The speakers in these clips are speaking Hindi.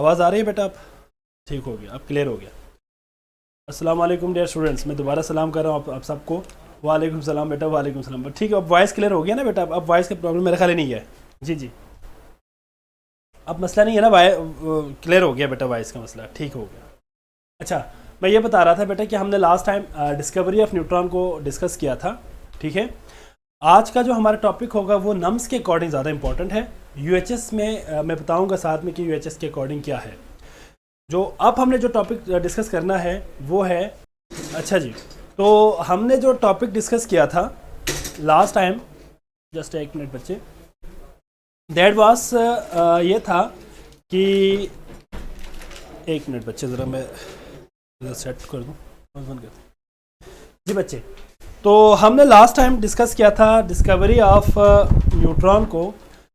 आवाज़ आ रही है बेटा? आप ठीक हो गया, अब क्लियर हो गया। अस्सलाम वालेकुम डियर स्टूडेंट्स, मैं दोबारा सलाम कर रहा हूँ आप सबको। वालेकुम सलाम बेटा, वालेकुम सलाम। ठीक है, अब वॉइस क्लियर हो गया ना बेटा? अब वॉइस का प्रॉब्लम मेरे ख्याल नहीं है। जी जी, अब मसला नहीं है ना, क्लियर हो गया बेटा, वॉइस का मसला ठीक हो गया। अच्छा, मैं ये बता रहा था बेटा कि हमने last time discovery of neutron को डिस्कस किया था। ठीक है, आज का जो हमारा टॉपिक होगा वो नम्स के अकॉर्डिंग ज़्यादा इंपॉर्टेंट है। यूएचएस में मैं बताऊंगा साथ में कि यूएचएस के अकॉर्डिंग क्या है। जो अब हमने जो टॉपिक डिस्कस करना है वो है, अच्छा जी, तो हमने जो टॉपिक डिस्कस किया था लास्ट टाइम, जस्ट एक मिनट बच्चे, दैट वाज ये था कि, एक मिनट बच्चे ज़रा मैं सेट कर दूँ, बंद कर दूँ। जी बच्चे, तो हमने लास्ट टाइम डिस्कस किया था डिस्कवरी ऑफ न्यूट्रॉन को।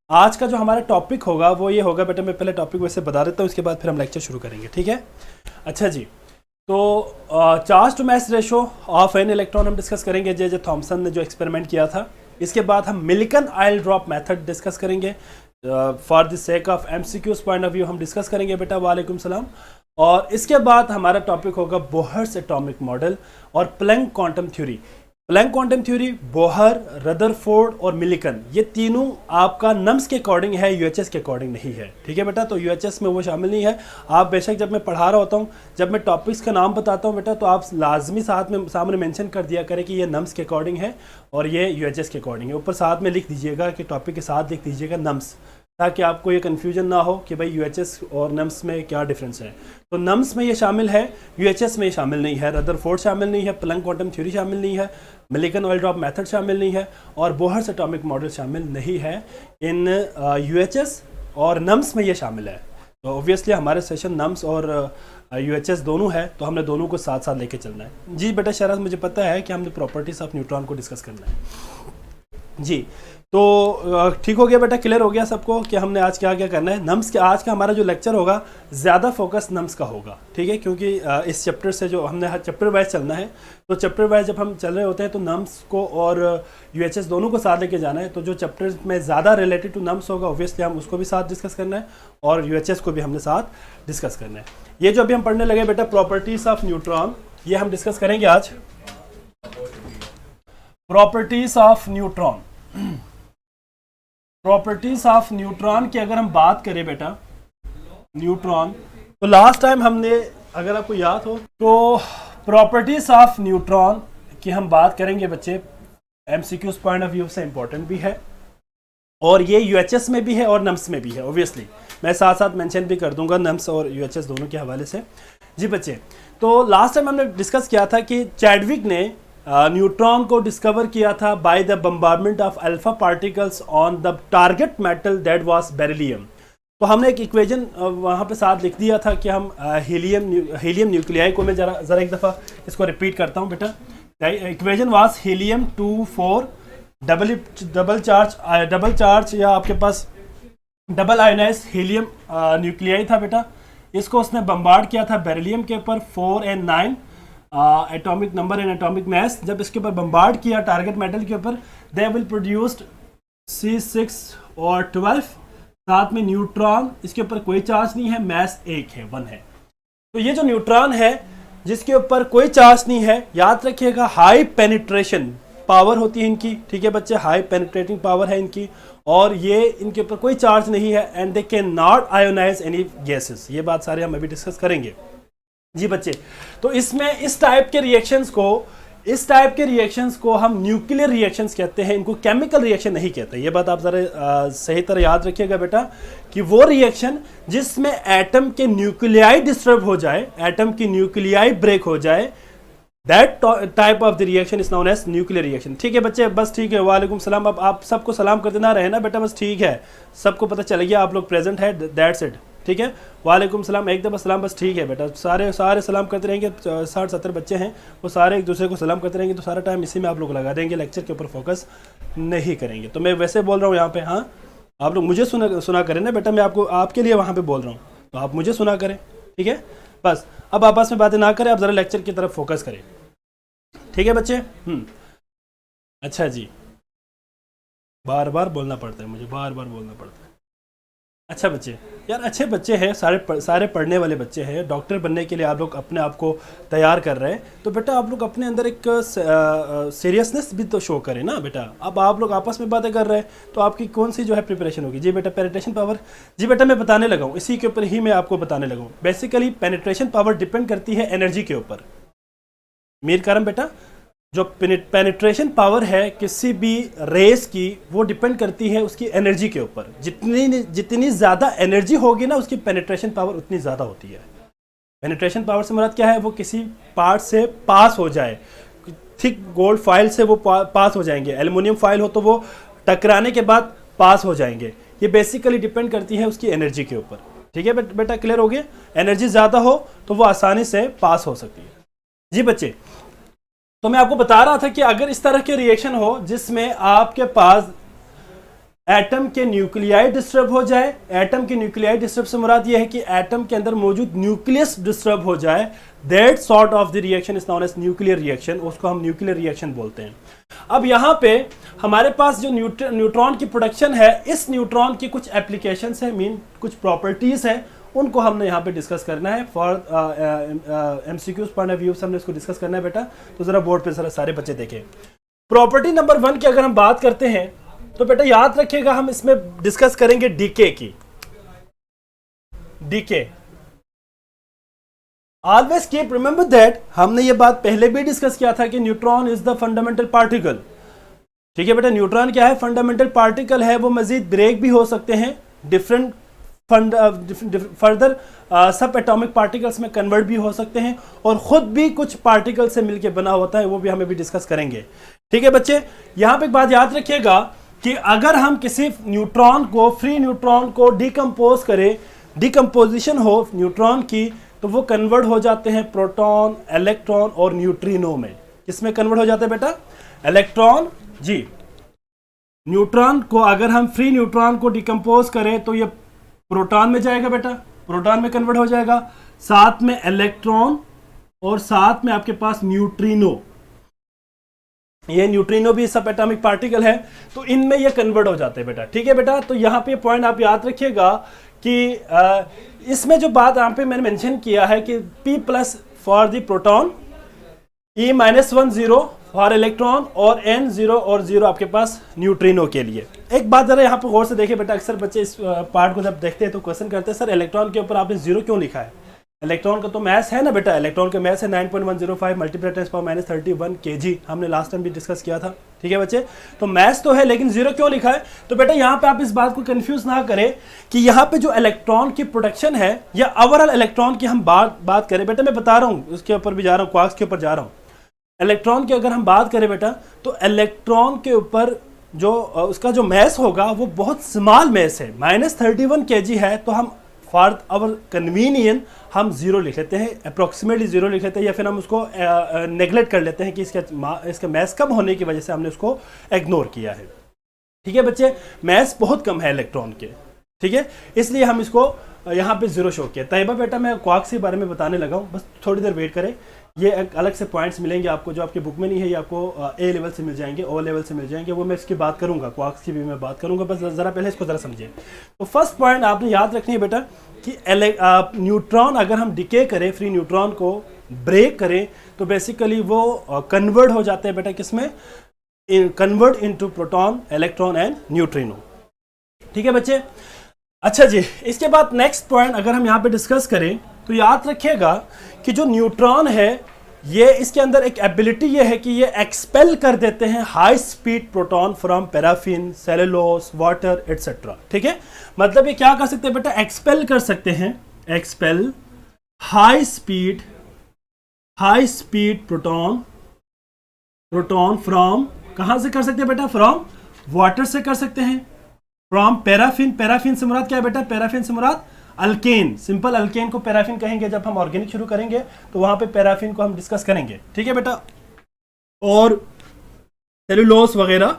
आज का जो हमारा टॉपिक होगा वो ये होगा बेटा, मैं पहले टॉपिक वैसे बता देता हूँ, उसके बाद फिर हम लेक्चर शुरू करेंगे। ठीक है, अच्छा जी, तो charge to mass ratio of an electron हम डिस्कस करेंगे, जे थॉमसन ने जो एक्सपेरिमेंट किया था। इसके बाद हम मिल्कन आयल ड्रॉप मेथड डिस्कस करेंगे। For the sake of MCQs point of view हम डिस्कस करेंगे बेटा, वालेकुम सलाम। और इसके बाद हमारा टॉपिक होगा बोहर्स एटॉमिक मॉडल और Planck quantum theory. Planck quantum theory, Bohr, Rutherford और मिलिकन, ये तीनों आपका नम्स के अकॉर्डिंग है, यूएचएस के अकॉर्डिंग नहीं है। ठीक है बेटा, तो यूएचएस में वो शामिल नहीं है। आप बेशक जब मैं पढ़ा रहा होता हूँ, जब मैं टॉपिक्स का नाम बताता हूँ बेटा, तो आप लाजमी साथ में सामने मेंशन कर दिया करें कि ये नम्स के अकॉर्डिंग है और ये यूएचएस के अकॉर्डिंग है। ऊपर साथ में लिख दीजिएगा कि टॉपिक के साथ लिख दीजिएगा नम्स, ताकि आपको ये कन्फ्यूजन ना हो कि भाई यूएचएस और नम्स में क्या डिफरेंस है। तो नम्स में ये शामिल है, यूएचएस में ये शामिल नहीं है। रदरफोर्ड शामिल नहीं है, प्लैंक क्वांटम थ्योरी शामिल नहीं है, मिलिकन ऑयल ड्रॉप मेथड शामिल नहीं है और बोहर्स एटॉमिक मॉडल शामिल नहीं है। इन यूएचएस और नम्स में ये शामिल है। तो ऑब्वियसली हमारे सेशन नम्स और यूएचएस दोनों है, तो हमने दोनों को साथ साथ लेके चलना है। जी बेटा शरद, मुझे पता है कि हमने प्रॉपर्टीज ऑफ न्यूट्रॉन को डिस्कस करना है। जी, तो ठीक हो गया बेटा, क्लियर हो गया सबको कि हमने आज क्या क्या करना है। नम्स के आज का हमारा जो लेक्चर होगा ज़्यादा फोकस नम्स का होगा। ठीक है, क्योंकि इस चैप्टर से जो हमने हर चैप्टर वाइज चलना है, तो चैप्टर वाइज जब हम चल रहे होते हैं तो नम्स को और यूएचएस दोनों को साथ लेके जाना है। तो जो चैप्टर में ज़्यादा रिलेटेड टू नम्स होगा, ऑब्वियसली हम उसको भी साथ डिस्कस करना है और यूएचएस को भी हमने साथ डिस्कस करना है। ये जो अभी हम पढ़ने लगे बेटा प्रॉपर्टीज ऑफ न्यूट्रॉन, ये हम डिस्कस करेंगे आज। Properties of neutron, properties of neutron की अगर हम बात करें बेटा, न्यूट्रॉन, तो लास्ट टाइम हमने, अगर आपको याद हो, तो प्रॉपर्टीज ऑफ न्यूट्रॉन की हम बात करेंगे बच्चे, एमसीक्यूज पॉइंट ऑफ व्यू से इंपॉर्टेंट भी है और ये यूएचएस में भी है और नम्स में भी है। ऑब्वियसली मैं साथ साथ मेंशन भी कर दूंगा नम्स और यूएचएस दोनों के हवाले से। जी बच्चे, तो लास्ट टाइम हमने डिस्कस किया था कि चैडविक ने न्यूट्रॉन को डिस्कवर किया था by the bombardment of alpha particles on the target metal that was beryllium. तो हमने एक इक्वेशन वहाँ पे साथ लिख दिया था कि हम हीलियम न्यूक्लियाई को, मैं ज़रा एक दफ़ा इसको रिपीट करता हूँ बेटा। Equation was helium 2 4 double charge या आपके पास डबल आयोनाइज हीलियम न्यूक्लियाई था बेटा। इसको उसने बम्बार्ड किया था बेरिलियम के ऊपर 4 और 9 atomic number and atomic mass. जब इसके ऊपर बम्बार्ड किया टारगेट मेटल के ऊपर, दे विल प्रोड्यूस्ड C6 और 12, साथ में न्यूट्रॉन, इसके ऊपर कोई चार्ज नहीं है, मास 1 है, 1 है। तो ये जो न्यूट्रॉन है जिसके ऊपर कोई चार्ज नहीं है, याद रखिएगा हाई पेनिट्रेशन पावर होती है इनकी। ठीक है बच्चे, हाई पेनिट्रेटिंग पावर है इनकी और ये इनके ऊपर कोई चार्ज नहीं है and they can not ionise any gases. ये बात सारे हम अभी डिस्कस करेंगे। जी बच्चे, तो इसमें इस टाइप के रिएक्शंस को हम न्यूक्लियर रिएक्शंस कहते हैं, इनको केमिकल रिएक्शन नहीं कहते। ये बात आप जरा सही तरह याद रखिएगा बेटा कि वो रिएक्शन जिसमें एटम के न्यूक्लियाई डिस्टर्ब हो जाए, एटम की न्यूक्लियाई ब्रेक हो जाए, that type of the reaction is known as nuclear reaction. ठीक है बच्चे, बस ठीक है, वालेकुम सलाम। अब आप सबको सलाम कर देना रहे ना बेटा, बस ठीक है, सबको पता चल गया आप लोग प्रेजेंट है, दैट्स इट। ठीक है, वालेकुम सलाम, एक दफ़ा सलाम, बस ठीक है बेटा। सारे सलाम करते रहेंगे, 60-70 बच्चे हैं, वो सारे एक दूसरे को सलाम करते रहेंगे, तो सारा टाइम इसी में आप लोग लगा देंगे, लेक्चर के ऊपर फोकस नहीं करेंगे। तो मैं वैसे बोल रहा हूँ यहाँ पे, हाँ आप लोग मुझे सुना करें ना बेटा, मैं आपको आपके लिए वहाँ पे बोल रहा हूँ, तो आप मुझे सुना करें। ठीक है, बस अब आपस में बातें ना करें, आप ज़रा लेक्चर की तरफ फोकस करें। ठीक है बच्चे, अच्छा जी, बार बार बोलना पड़ता है मुझे, बार बार बोलना पड़ता है। अच्छा बच्चे, यार अच्छे बच्चे हैं, सारे पढ़ने वाले बच्चे हैं, डॉक्टर बनने के लिए आप लोग अपने आप को तैयार कर रहे हैं, तो बेटा आप लोग अपने अंदर एक सीरियसनेस भी तो शो करें ना बेटा। अब आप लोग आपस में बातें कर रहे हैं तो आपकी कौन सी जो है प्रिपरेशन होगी। जी बेटा पेनिट्रेशन पावर, जी बेटा मैं बताने लगा हूँ, इसी के ऊपर ही मैं आपको बताने लगा हूँ। बेसिकली पेनिट्रेशन पावर डिपेंड करती है एनर्जी के ऊपर। मीर करम बेटा, जो पेनिट्रेशन पावर है किसी भी रेस की, वो डिपेंड करती है उसकी एनर्जी के ऊपर। जितनी ज़्यादा एनर्जी होगी ना, उसकी पेनिट्रेशन पावर उतनी ज़्यादा होती है। पेनिट्रेशन पावर से मुराद क्या है, वो किसी पार्ट से पास हो जाए। थिक गोल्ड फाइल से वो पास हो जाएंगे, एल्युमिनियम फाइल हो तो वो टकराने के बाद पास हो जाएंगे। ये बेसिकली डिपेंड करती है उसकी एनर्जी के ऊपर। ठीक है बेटा, क्लियर हो गया। एनर्जी ज़्यादा हो तो वो आसानी से पास हो सकती है। जी बच्चे, तो मैं आपको बता रहा था कि अगर इस तरह के रिएक्शन हो जिसमें आपके पास एटम के न्यूक्लियाई डिस्टर्ब हो जाए, एटम के न्यूक्लियाई डिस्टर्ब से मुराद यह है कि एटम के अंदर मौजूद न्यूक्लियस डिस्टर्ब हो जाए, that sort of the reaction is known as nuclear reaction, उसको हम न्यूक्लियर रिएक्शन बोलते हैं। अब यहाँ पे हमारे पास जो न्यूट्रॉन की प्रोडक्शन है, इस न्यूट्रॉन की कुछ एप्लीकेशंस है, मीन कुछ प्रॉपर्टीज है, उनको हमने यहाँ पे डिस्कस करना है। For MCQs point of view से हमने इसको डिस्कस करना है बेटा। तो जरा बोर्ड पे जरा सारे बच्चे देखें। प्रॉपर्टी नंबर 1 की अगर हम बात करते हैं तो बेटा याद रखिएगा, हम इसमें डिस्कस करेंगे डीके की। DK, always keep remember that, हमने ये बात पहले भी डिस्कस किया था कि neutron is the fundamental particle. ठीक है बेटा, न्यूट्रॉन क्या है, फंडामेंटल पार्टिकल है। वो मजीद ब्रेक भी हो सकते हैं, डिफरेंट फर्दर सब एटॉमिक पार्टिकल्स में कन्वर्ट भी हो सकते हैं, और खुद भी कुछ पार्टिकल से मिलकर बना होता है, वो भी हमें भी डिस्कस करेंगे। ठीक है बच्चे, यहां पे एक बात याद रखिएगा कि अगर हम किसी न्यूट्रॉन को, फ्री न्यूट्रॉन को डिकम्पोज करें, डिकम्पोजिशन हो न्यूट्रॉन की, तो वो कन्वर्ट हो जाते हैं प्रोटॉन, इलेक्ट्रॉन और न्यूट्रिनो में। किसमें कन्वर्ट हो जाते हैं बेटा, इलेक्ट्रॉन। जी, न्यूट्रॉन को अगर हम फ्री न्यूट्रॉन को डिकम्पोज करें तो ये प्रोटॉन में जाएगा बेटा, प्रोटॉन में कन्वर्ट हो जाएगा, साथ में इलेक्ट्रॉन और साथ में आपके पास न्यूट्रिनो। ये न्यूट्रिनो भी सब एटॉमिक पार्टिकल है, तो इनमें ये कन्वर्ट हो जाते हैं बेटा। ठीक है बेटा, तो यहाँ पे पॉइंट आप याद रखिएगा कि इसमें जो बात यहाँ पे मैंने मेंशन किया है कि P+ for the proton, E-1 0 for electron और N 0 और 0 आपके पास न्यूट्रिनो के लिए। एक बात जरा यहाँ पर गौर से देखिए बेटा, अक्सर बच्चे इस पार्ट को जब देखते हैं तो क्वेश्चन करते हैं, सर इलेक्ट्रॉन के ऊपर आपने 0 क्यों लिखा है। इलेक्ट्रॉन का तो मैस है ना बेटा, इलेक्ट्रॉन का मैस है 9.105 मल्टीप्लाई 10⁻³ kg, हमने लास्ट टाइम भी डिस्कस किया था। ठीक है बच्चे, तो मैस तो है लेकिन 0 क्यों लिखा है। तो बेटा यहाँ पे आप इस बात को कंफ्यूज ना करें कि यहाँ पे जो इलेक्ट्रॉन की प्रोडक्शन है या ओवरऑल इलेक्ट्रॉन की हम बात करें बेटा, मैं बता रहा हूँ उसके ऊपर भी जा रहा हूँ, क्वार्क्स के ऊपर जा रहा हूँ। इलेक्ट्रॉन की अगर हम बात करें बेटा, तो इलेक्ट्रॉन के ऊपर जो उसका जो मैस होगा वो बहुत स्मॉल मैस है, -31 kg है। तो हम फॉर आवर कन्वीनियंट हम 0 लिख लेते हैं, अप्रोक्सीमेटली 0 लिख लेते हैं, या फिर हम उसको नेग्लेक्ट कर लेते हैं कि इसका मैस कम होने की वजह से हमने उसको इग्नोर किया है। ठीक है बच्चे, मैस बहुत कम है इलेक्ट्रॉन के, ठीक है, इसलिए हम इसको यहाँ पे 0 शो किया। तैयबा बेटा, मैं क्वार्क्स के बारे में बताने लगा हूँ, बस थोड़ी देर वेट करें। ये एक अलग से पॉइंट्स मिलेंगे आपको जो आपके बुक में नहीं है, ये आपको ए लेवल से मिल जाएंगे, ओ लेवल से मिल जाएंगे, वो मैं इसकी बात करूंगा, क्वार्क्स की भी मैं बात करूंगा, बस ज़रा पहले इसको ज़रा समझिए। तो फर्स्ट पॉइंट आपने याद रखनी है बेटा कि न्यूट्रॉन अगर हम डिके करें, फ्री न्यूट्रॉन को ब्रेक करें, तो बेसिकली वो कन्वर्ट हो जाते हैं बेटा किसमें, convert into proton, electron and neutrino. ठीक है बच्चे, अच्छा जी, इसके बाद नेक्स्ट पॉइंट अगर हम यहाँ पे डिस्कस करें तो याद रखिएगा कि जो न्यूट्रॉन है, ये इसके अंदर एक एबिलिटी ये है कि ये एक्सपेल कर देते हैं high speed proton from paraffin, cellulose, water etcetera. ठीक है, मतलब ये क्या कर सकते हैं बेटा, एक्सपेल कर सकते हैं, expel high speed proton from, कहां से कर सकते हैं बेटा, फ्रॉम वाटर से कर सकते हैं, फ्रॉम पैराफिन, पैराफिन से मुराद क्या है बेटा, पैराफिन से मुराद अल्केन, सिंपल अल्केन को पैराफिन कहेंगे। जब हम ऑर्गेनिक शुरू करेंगे तो वहां पे पैराफिन को हम डिस्कस करेंगे। ठीक है बेटा, और सेलुलोस वगैरह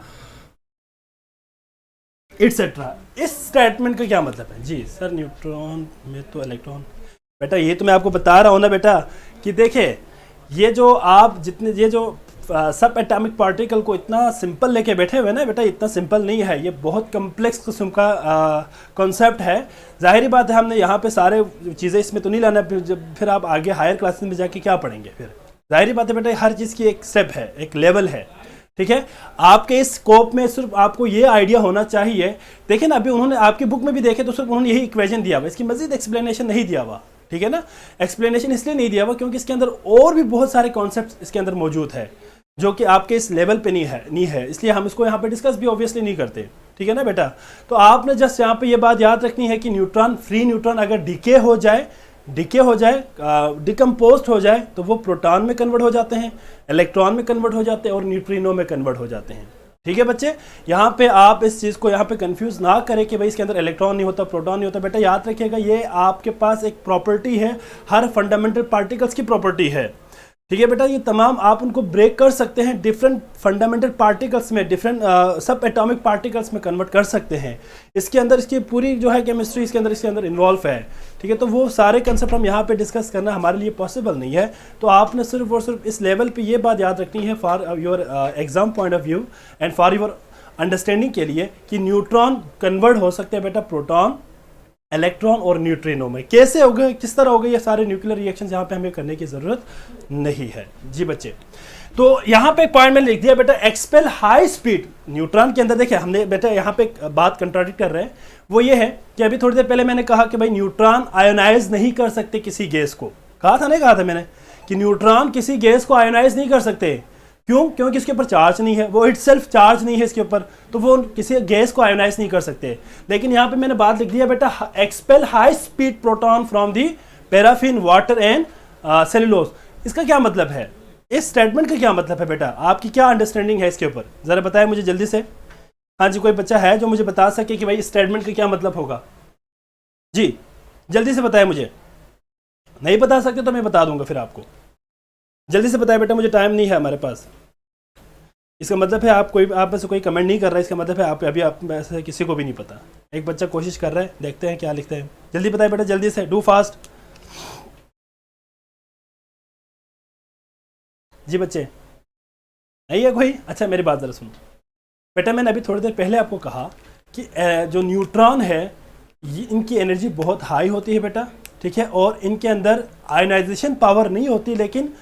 एटसेट्रा। इस स्टेटमेंट का क्या मतलब है जी सर, न्यूट्रॉन में तो इलेक्ट्रॉन, बेटा ये तो मैं आपको बता रहा हूं ना बेटा कि देखिए, ये जो आप जितने, ये जो सब एटॉमिक पार्टिकल को इतना सिंपल लेके बैठे हुए ना बेटा, इतना सिंपल नहीं है, ये बहुत कम्प्लेक्स किस्म का कॉन्सेप्ट है। ज़ाहिरी बात है हमने यहाँ पे सारे चीज़ें इसमें तो नहीं लाना, फिर आप आगे हायर क्लासेस में जाके क्या पढ़ेंगे फिर। ज़ाहिरी बात है बेटा, हर चीज़ की एक स्टेप है, एक लेवल है, ठीक है। आपके इस स्कोप में सिर्फ आपको ये आइडिया होना चाहिए। देखिए ना, अभी उन्होंने आपकी बुक में भी देखे तो सिर्फ उन्होंने यही इक्वेशन दिया हुआ, इसकी मजीद एक्सप्लेनेशन नहीं दिया हुआ, ठीक है ना। एक्सप्लेनेशन इसलिए नहीं दिया हुआ क्योंकि इसके अंदर और भी बहुत सारे कॉन्सेप्ट इसके अंदर मौजूद है जो कि आपके इस लेवल पे नहीं है, इसलिए हम इसको यहाँ पे डिस्कस भी ऑब्वियसली नहीं करते, ठीक है ना बेटा। तो आपने जस्ट यहाँ पे ये बात याद रखनी है कि न्यूट्रॉन, फ्री न्यूट्रॉन अगर डिके हो जाए, डिकम्पोज हो जाए तो वो प्रोटॉन में कन्वर्ट हो जाते हैं, इलेक्ट्रॉन में कन्वर्ट हो जाते हैं और न्यूट्रिनो में कन्वर्ट हो जाते हैं, ठीक है बच्चे। यहाँ पे आप इस चीज़ को यहाँ पे कंफ्यूज ना करें कि भाई इसके अंदर इलेक्ट्रॉन नहीं होता, प्रोटॉन नहीं होता। बेटा याद रखिएगा, ये आपके पास एक प्रॉपर्टी है, हर फंडामेंटल पार्टिकल्स की प्रॉपर्टी है, ठीक है बेटा। ये तमाम आप उनको ब्रेक कर सकते हैं, डिफरेंट फंडामेंटल पार्टिकल्स में, डिफरेंट सब एटॉमिक पार्टिकल्स में कन्वर्ट कर सकते हैं। इसके अंदर इसकी पूरी जो है केमिस्ट्री इसके अंदर इन्वॉल्व है, ठीक है। तो वो सारे कंसेप्ट हम यहाँ पे डिस्कस करना हमारे लिए पॉसिबल नहीं है। तो आपने सिर्फ और सिर्फ इस लेवल पे ये बात याद रखनी है for your exam point of view and for your understanding के लिए कि न्यूट्रॉन कन्वर्ट हो सकते हैं बेटा प्रोटॉन, इलेक्ट्रॉन और न्यूट्रिनो में। कैसे हो गए, किस तरह हो गए ये सारे न्यूक्लियर रिएक्शंस, यहाँ पे हमें करने की ज़रूरत नहीं है जी बच्चे। तो यहाँ पे एक पॉइंट में लिख दिया बेटा, एक्सपेल हाई स्पीड न्यूट्रॉन के अंदर। देखिए हमने बेटा यहाँ पे एक बात कंट्राडिक्ट कर रहे हैं, वो ये है कि अभी थोड़ी देर पहले मैंने कहा कि भाई न्यूट्रॉन आयोनाइज नहीं कर सकते किसी गैस को, कहा था मैंने कि न्यूट्रॉन किसी गैस को आयोनाइज नहीं कर सकते। क्यों? क्योंकि इसके ऊपर चार्ज नहीं है, वो इटसेल्फ चार्ज नहीं है इसके ऊपर, तो वो किसी गैस को आयोनाइज नहीं कर सकते। लेकिन यहाँ पे मैंने बात लिख दिया बेटा, expel high speed proton from the paraffin, water and cellulose. इसका क्या मतलब है, इस स्टेटमेंट का क्या मतलब है बेटा, आपकी क्या अंडरस्टैंडिंग है इसके ऊपर, जरा बताएं मुझे जल्दी से। हाँ जी, कोई बच्चा है जो मुझे बता सके कि भाई इस स्टेटमेंट का क्या मतलब होगा? जी जल्दी से बताएं मुझे। नहीं बता सकते तो मैं बता दूंगा फिर आपको। जल्दी से बताएं बेटा, मुझे टाइम नहीं है हमारे पास। इसका मतलब है आप में से कोई कमेंट नहीं कर रहा है, इसका मतलब है आप में से किसी को भी नहीं पता। एक बच्चा कोशिश कर रहा है, देखते हैं क्या लिखते हैं। जल्दी बताएं बेटा, जल्दी से, डू फास्ट। जी बच्चे, नहीं है कोई? अच्छा मेरी बात जरा सुनो बेटा, मैंने अभी थोड़ी देर पहले आपको कहा कि जो न्यूट्रॉन है ये इनकी एनर्जी बहुत हाई होती है बेटा, ठीक है, और इनके अंदर आयनाइजेशन पावर नहीं होती, लेकिन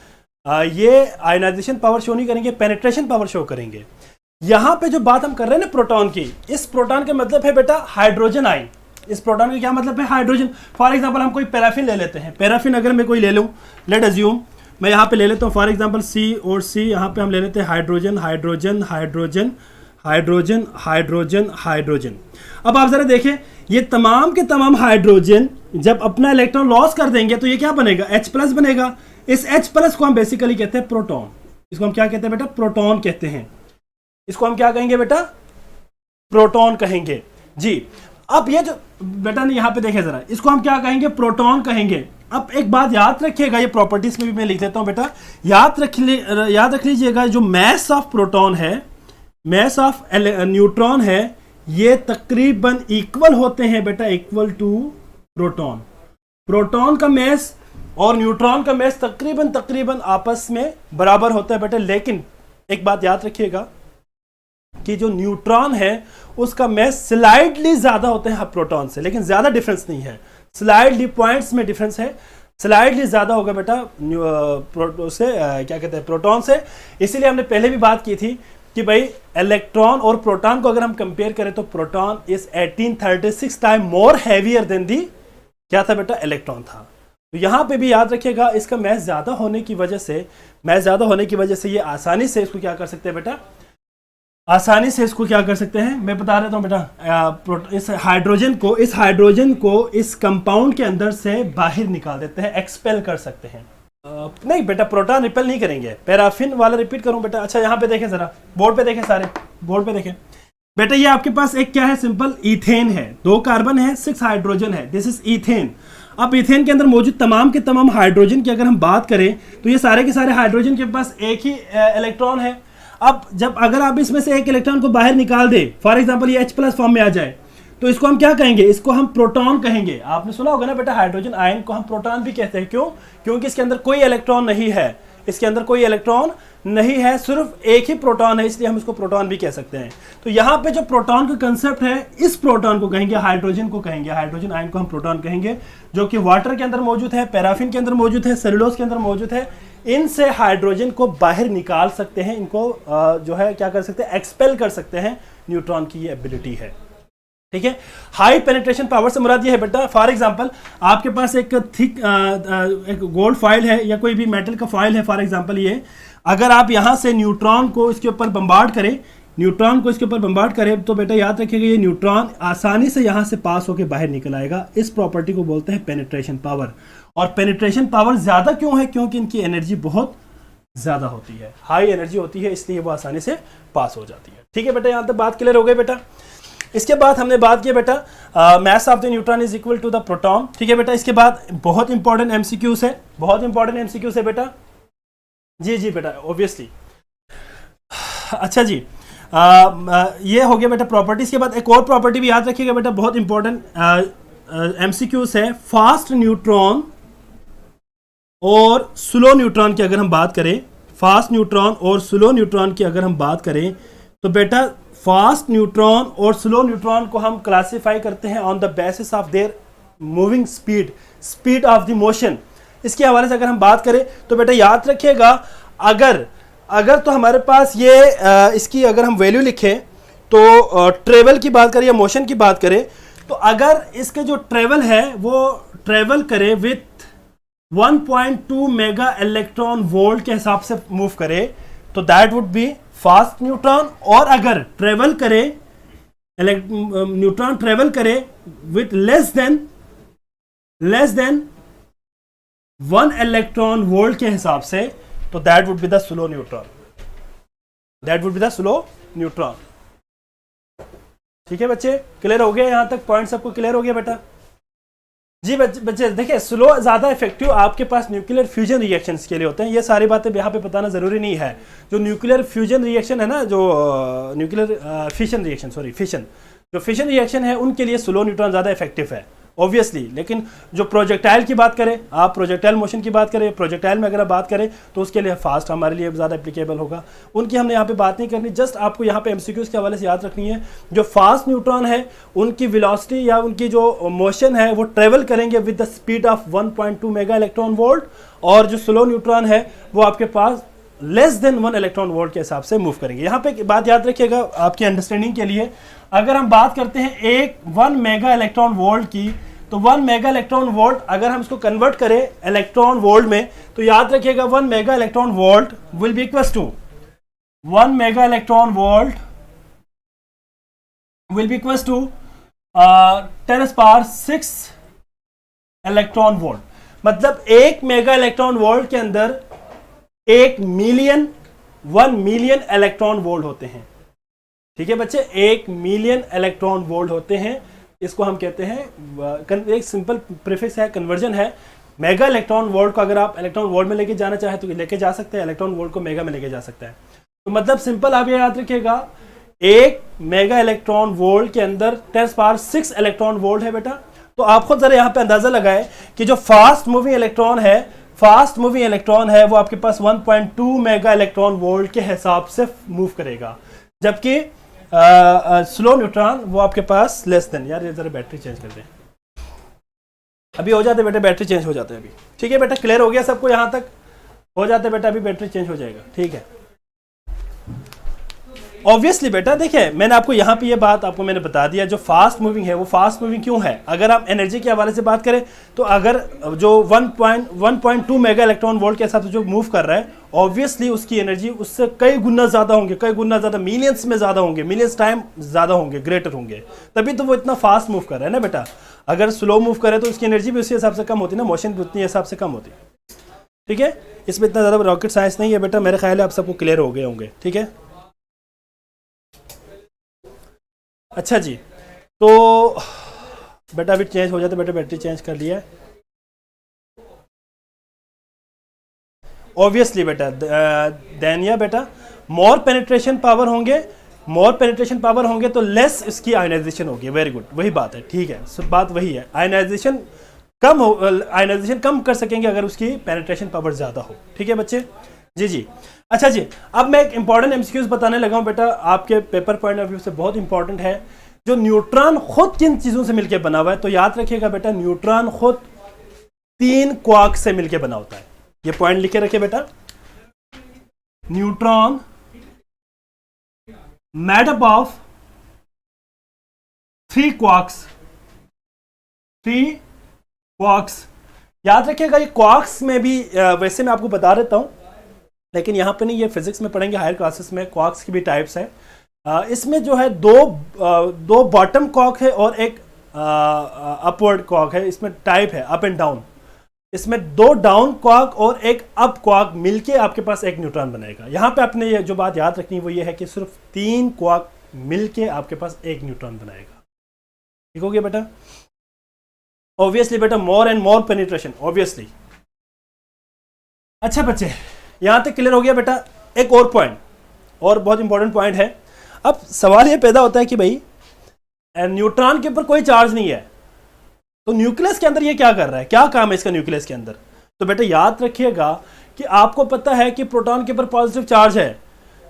ये आयनाइजेशन पावर शो नहीं करेंगे, पेनिट्रेशन पावर शो करेंगे। यहाँ पे जो बात हम कर रहे हैं ना प्रोटॉन की, इस प्रोटॉन का मतलब है बेटा हाइड्रोजन आयन। इस प्रोटॉन का क्या मतलब है? हाइड्रोजन। फॉर एग्जांपल हम कोई पैराफिन ले लेते हैं, पैराफिन अगर मैं कोई ले लूँ, लेट अज्यूम मैं यहाँ पे ले लेता हूँ फॉर एग्जांपल सी और सी, यहाँ पे हम ले लेते हैं hydrogen hydrogen hydrogen hydrogen hydrogen hydrogen. अब आप जरा देखें, ये तमाम के तमाम हाइड्रोजन जब अपना इलेक्ट्रॉन लॉस कर देंगे तो ये क्या बनेगा? H+ बनेगा। इस H+ को हम बेसिकली कहते हैं प्रोटॉन। इसको हम क्या कहते हैं बेटा? प्रोटॉन कहते हैं। इसको हम क्या कहेंगे बेटा? प्रोटॉन कहेंगे जी। अब ये जो बेटा ने यहाँ पे देखे जरा, इसको हम क्या कहेंगे? प्रोटॉन कहेंगे। अब एक बात याद रखिएगा, ये प्रॉपर्टीज में भी मैं लिख देता हूँ बेटा, याद रख लीजिएगा, जो मैस ऑफ प्रोटॉन है, मैस ऑफ न्यूट्रॉन है, ये तकरीबन इक्वल होते हैं बेटा, इक्वल टू प्रोटॉन। प्रोटॉन का मैस और न्यूट्रॉन का मैस तकरीबन आपस में बराबर होता है बेटा। लेकिन एक बात याद रखिएगा कि जो न्यूट्रॉन है उसका मैस स्लाइडली ज्यादा होता है प्रोटॉन से, लेकिन ज्यादा डिफरेंस नहीं है, स्लाइडली पॉइंट्स में डिफरेंस है, स्लाइडली ज्यादा होगा बेटा क्या कहते हैं, प्रोटॉन से। इसीलिए हमने पहले भी बात की थी कि भाई इलेक्ट्रॉन और प्रोटॉन को अगर हम कंपेयर करें तो proton is 1836 time more heavier than the क्या था बेटा? इलेक्ट्रॉन था। तो यहां पे भी याद रखिएगा, इसका मैस ज्यादा होने की वजह से ये आसानी से इसको क्या कर सकते हैं बेटा? आसानी से इसको क्या कर सकते हैं, मैं बता देता हूं बेटा। इस हाइड्रोजन को इस कंपाउंड के अंदर से बाहर निकाल देते हैं, एक्सपेल कर सकते हैं। नहीं बेटा, प्रोटॉन रिपेल नहीं करेंगे। पैराफिन वाला रिपीट करूं बेटा? अच्छा यहाँ पे देखें जरा, बोर्ड पे देखें, सारे बोर्ड पे देखें बेटा। ये आपके पास एक क्या है? सिंपल इथेन है, 2 कार्बन है, 6 हाइड्रोजन है, दिस इज इथेन। अब इथेन के अंदर मौजूद तमाम के तमाम हाइड्रोजन की अगर हम बात करें तो ये सारे के सारे हाइड्रोजन के पास एक ही इलेक्ट्रॉन है। अब जब अगर आप इसमें से एक इलेक्ट्रॉन को बाहर निकाल दे, फॉर एग्जांपल ये H+ फॉर्म में आ जाए, तो इसको हम क्या कहेंगे? इसको हम प्रोटॉन कहेंगे। आपने सुना होगा ना बेटा, हाइड्रोजन आयन को हम प्रोटॉन भी कहते हैं। क्यों? क्योंकि इसके अंदर कोई इलेक्ट्रॉन नहीं है, इसके अंदर कोई इलेक्ट्रॉन नहीं है, सिर्फ एक ही प्रोटॉन है, इसलिए हम इसको प्रोटॉन भी कह सकते हैं। तो यहाँ पे जो प्रोटॉन का कंसेप्ट है, इस प्रोटॉन को कहेंगे हाइड्रोजन को कहेंगे, हाइड्रोजन आयन को हम प्रोटॉन कहेंगे, जो कि वाटर के अंदर मौजूद है, पैराफिन के अंदर मौजूद है, सेलुलोज के अंदर मौजूद है। इनसे हाइड्रोजन को बाहर निकाल सकते हैं, इनको जो है क्या कर सकते हैं, एक्सपेल कर सकते हैं। न्यूट्रॉन की ये एबिलिटी है, ठीक है। हाई पेनिट्रेशन पावर से मुराद ये है बेटा, फॉर एग्जांपल आपके पास एक थिक एक गोल्ड फॉइल है या कोई भी मेटल का फॉइल है, फॉर एग्जांपल ये, अगर आप यहां से न्यूट्रॉन को इसके ऊपर बम्बार्ड करें, न्यूट्रॉन को इसके ऊपर बम्बार्ड करें, तो बेटा याद रखिएगा ये न्यूट्रॉन आसानी से यहां से पास होकर बाहर निकल आएगा। इस प्रॉपर्टी को बोलते हैं पेनिट्रेशन पावर। और पेनिट्रेशन पावर ज्यादा क्यों है? क्योंकि इनकी एनर्जी बहुत ज्यादा होती है, हाई एनर्जी होती है, इसलिए वो आसानी से पास हो जाती है। ठीक है बेटा, यहां तक बात क्लियर हो गई बेटा। इसके बाद हमने बात की बेटा mass of the neutron is equal to the proton. ठीक है बेटा, इसके बाद बहुत इंपॉर्टेंट एमसीक्यूज है, बहुत इंपॉर्टेंट एमसीक्यूज है बेटा। जी जी बेटा, ऑब्वियसली। अच्छा जी, ये हो गया बेटा प्रॉपर्टीज के बाद एक और प्रॉपर्टी भी याद रखिएगा बेटा, बहुत इंपॉर्टेंट एमसीक्यूज है। फास्ट न्यूट्रॉन और स्लो न्यूट्रॉन की अगर हम बात करें, फास्ट न्यूट्रॉन और स्लो न्यूट्रॉन की अगर हम बात करें, तो बेटा फास्ट न्यूट्रॉन और स्लो न्यूट्रॉन को हम क्लासिफाई करते हैं on the basis of their moving speed, speed of the motion. इसके हवाले से अगर हम बात करें तो बेटा याद रखिएगा, अगर तो हमारे पास ये इसकी अगर हम वैल्यू लिखें, तो ट्रेवल की बात करें या मोशन की बात करें, तो अगर इसके जो ट्रेवल है वो ट्रेवल करे विथ 1.2 मेगा इलेक्ट्रॉन वोल्ट के हिसाब से मूव करे, तो that would B fast neutron. और अगर ट्रेवल करे, न्यूट्रॉन ट्रेवल करे with less than 1 electron volt के हिसाब से, तो that would be the slow neutron, that would be the slow neutron. ठीक है बच्चे, क्लियर हो गया? यहां तक पॉइंट सबको क्लियर हो गया बेटा? जी बच्चे देखिए, स्लो ज़्यादा इफेक्टिव आपके पास न्यूक्लियर फ्यूजन रिएक्शंस के लिए होते हैं। ये सारी बातें यहाँ पे बताना ज़रूरी नहीं है। जो न्यूक्लियर फ्यूजन रिएक्शन है ना, जो nuclear fission reaction, sorry fission, जो फिशन रिएक्शन है उनके लिए स्लो न्यूट्रॉन ज़्यादा इफेक्टिव है ऑब्वियसली। लेकिन जो प्रोजेक्टाइल की बात करें, आप प्रोजेक्टाइल मोशन की बात करें, प्रोजेक्टाइल में अगर आप बात करें तो उसके लिए फास्ट हमारे लिए ज़्यादा एप्लीकेबल होगा। उनकी हमने यहाँ पे बात नहीं करनी, जस्ट आपको यहाँ पे एमसीक्यूज़ के हवाले से याद रखनी है। जो फास्ट न्यूट्रॉन है उनकी वेलोसिटी या उनकी जो मोशन है वो ट्रेवल करेंगे with the speed of 1.2 mega electron volt, और जो स्लो न्यूट्रॉन है वो आपके पास लेस देन 1 इलेक्ट्रॉन वोल्ट के हिसाब से मूव करेंगे। यहाँ पे एक बात याद रखिएगा आपकी अंडरस्टैंडिंग के लिए, अगर हम बात करते हैं 1 मेगा इलेक्ट्रॉन वोल्ट की, तो 1 मेगा इलेक्ट्रॉन वोल्ट अगर हम इसको कन्वर्ट करें इलेक्ट्रॉन वोल्ट में, तो याद रखिएगा 1 mega electron volt will be equal to 1 mega electron volt will be equal to 10⁻6 electron volt. मतलब 1 मेगा इलेक्ट्रॉन वोल्ट के अंदर 1 मिलियन इलेक्ट्रॉन वोल्ट होते हैं। ठीक है बच्चे, 1 मिलियन इलेक्ट्रॉन वोल्ट होते हैं। इसको हम कहते हैं, एक सिंपल प्रीफिक्स है, कन्वर्जन है। मेगा इलेक्ट्रॉन वोल्ट को अगर आप इलेक्ट्रॉन वोल्ट में लेके जाना चाहे तो लेके जा सकते हैं, इलेक्ट्रॉन वोल्ट को मेगा में लेके जा सकता है। तो मतलब सिंपल आप ये याद रखिएगा, 1 मेगा इलेक्ट्रॉन वोल्ट के अंदर 10⁻6 इलेक्ट्रॉन वोल्ट है बेटा। तो आप खुद जरा यहाँ पे अंदाजा लगाए कि जो फास्ट मूविंग इलेक्ट्रॉन है वो आपके पास 1.2 मेगा इलेक्ट्रॉन वोल्ट के हिसाब से मूव करेगा, जबकि स्लो न्यूट्रॉन वो आपके पास लेस देन, यार ये जरा बैटरी चेंज कर दें, अभी हो जाते बेटा, बैटरी चेंज हो जाते हैं अभी। ठीक है बेटा, क्लियर हो गया सबको? यहां तक हो जाते बेटा, अभी बैटरी चेंज हो जाएगा। ठीक है, ऑब्वियसली बेटा देखिए, मैंने आपको यहाँ पे ये बात आपको मैंने बता दिया, जो फास्ट मूविंग है वो फास्ट मूविंग क्यों है। अगर आप एनर्जी के हवाले से बात करें तो अगर जो 1.2 मेगा इलेक्ट्रॉन वोल्ट के हिसाब से जो मूव कर रहा है, ऑब्वियसली उसकी एनर्जी उससे कई गुना ज़्यादा होंगे, कई गुना ज़्यादा, मिलियंस में ज़्यादा होंगे, मिलियंस टाइम ज़्यादा होंगे, ग्रेटर होंगे, तभी तो वो इतना फास्ट मूव कर रहा है ना बेटा। अगर स्लो मूव करे तो उसकी एनर्जी भी उसी हिसाब से कम होती है ना, मोशन भी उतनी हिसाब से कम होती है। ठीक है, इसमें इतना ज़्यादा रॉकेट साइंस नहीं है बेटा, मेरे ख्याल है आप सबको क्लियर हो गए होंगे। ठीक है, अच्छा जी, तो बेटा अभी चेंज हो जाता, बेटा बैटरी चेंज कर लिया है ऑब्वियसली बेटा। देन या बेटा मोर पेनिट्रेशन पावर होंगे तो लेस इसकी आयनाइजेशन होगी। वेरी गुड, वही बात है। ठीक है, सब बात वही है, आयनाइजेशन कम कर सकेंगे अगर उसकी पेनिट्रेशन पावर ज़्यादा हो। ठीक है बच्चे, जी जी। अच्छा जी, अब मैं एक इंपॉर्टेंट एमसीक्यूज बताने लगा हूँ बेटा, आपके पेपर पॉइंट ऑफ व्यू से बहुत इंपॉर्टेंट है। जो न्यूट्रॉन खुद किन चीजों से मिलकर बना हुआ है, तो याद रखिएगा बेटा, न्यूट्रॉन खुद 3 क्वार्क से मिलकर बना होता है। ये पॉइंट लिखे रखिए बेटा, neutron made up of 3 quarks. 3 quarks, याद रखिएगा। ये क्वार्क्स में भी वैसे मैं आपको बता देता हूं, लेकिन यहां पे नहीं, ये फिजिक्स में पढ़ेंगे हायर क्लासेस में। क्वार्क्स की भी टाइप्स है। इसमें जो है दो बॉटम क्वार्क है और एक अपवर्ड क्वार्क है। इसमें टाइप है अप एंड डाउन। इसमें 2 डाउन क्वार्क और एक अप क्वार्क मिलके आपके पास एक न्यूट्रॉन बनेगा। यहां पे आपने ये जो बात याद रखनी वो ये है कि सिर्फ 3 क्वार्क मिलके आपके पास एक न्यूट्रॉन बनाएगा। ठीक हो गया बेटा? ऑब्वियसली बेटा, more and more penetration, obviously. अच्छा बच्चे, यहां तक क्लियर हो गया बेटा? एक और पॉइंट, और बहुत इंपॉर्टेंट पॉइंट है। अब सवाल ये पैदा होता है कि भाई न्यूट्रॉन के ऊपर कोई चार्ज नहीं है, तो न्यूक्लियस के अंदर ये क्या कर रहा है, क्या काम है इसका न्यूक्लियस के अंदर? तो बेटा याद रखिएगा कि आपको पता है कि प्रोटॉन के ऊपर पॉजिटिव चार्ज है।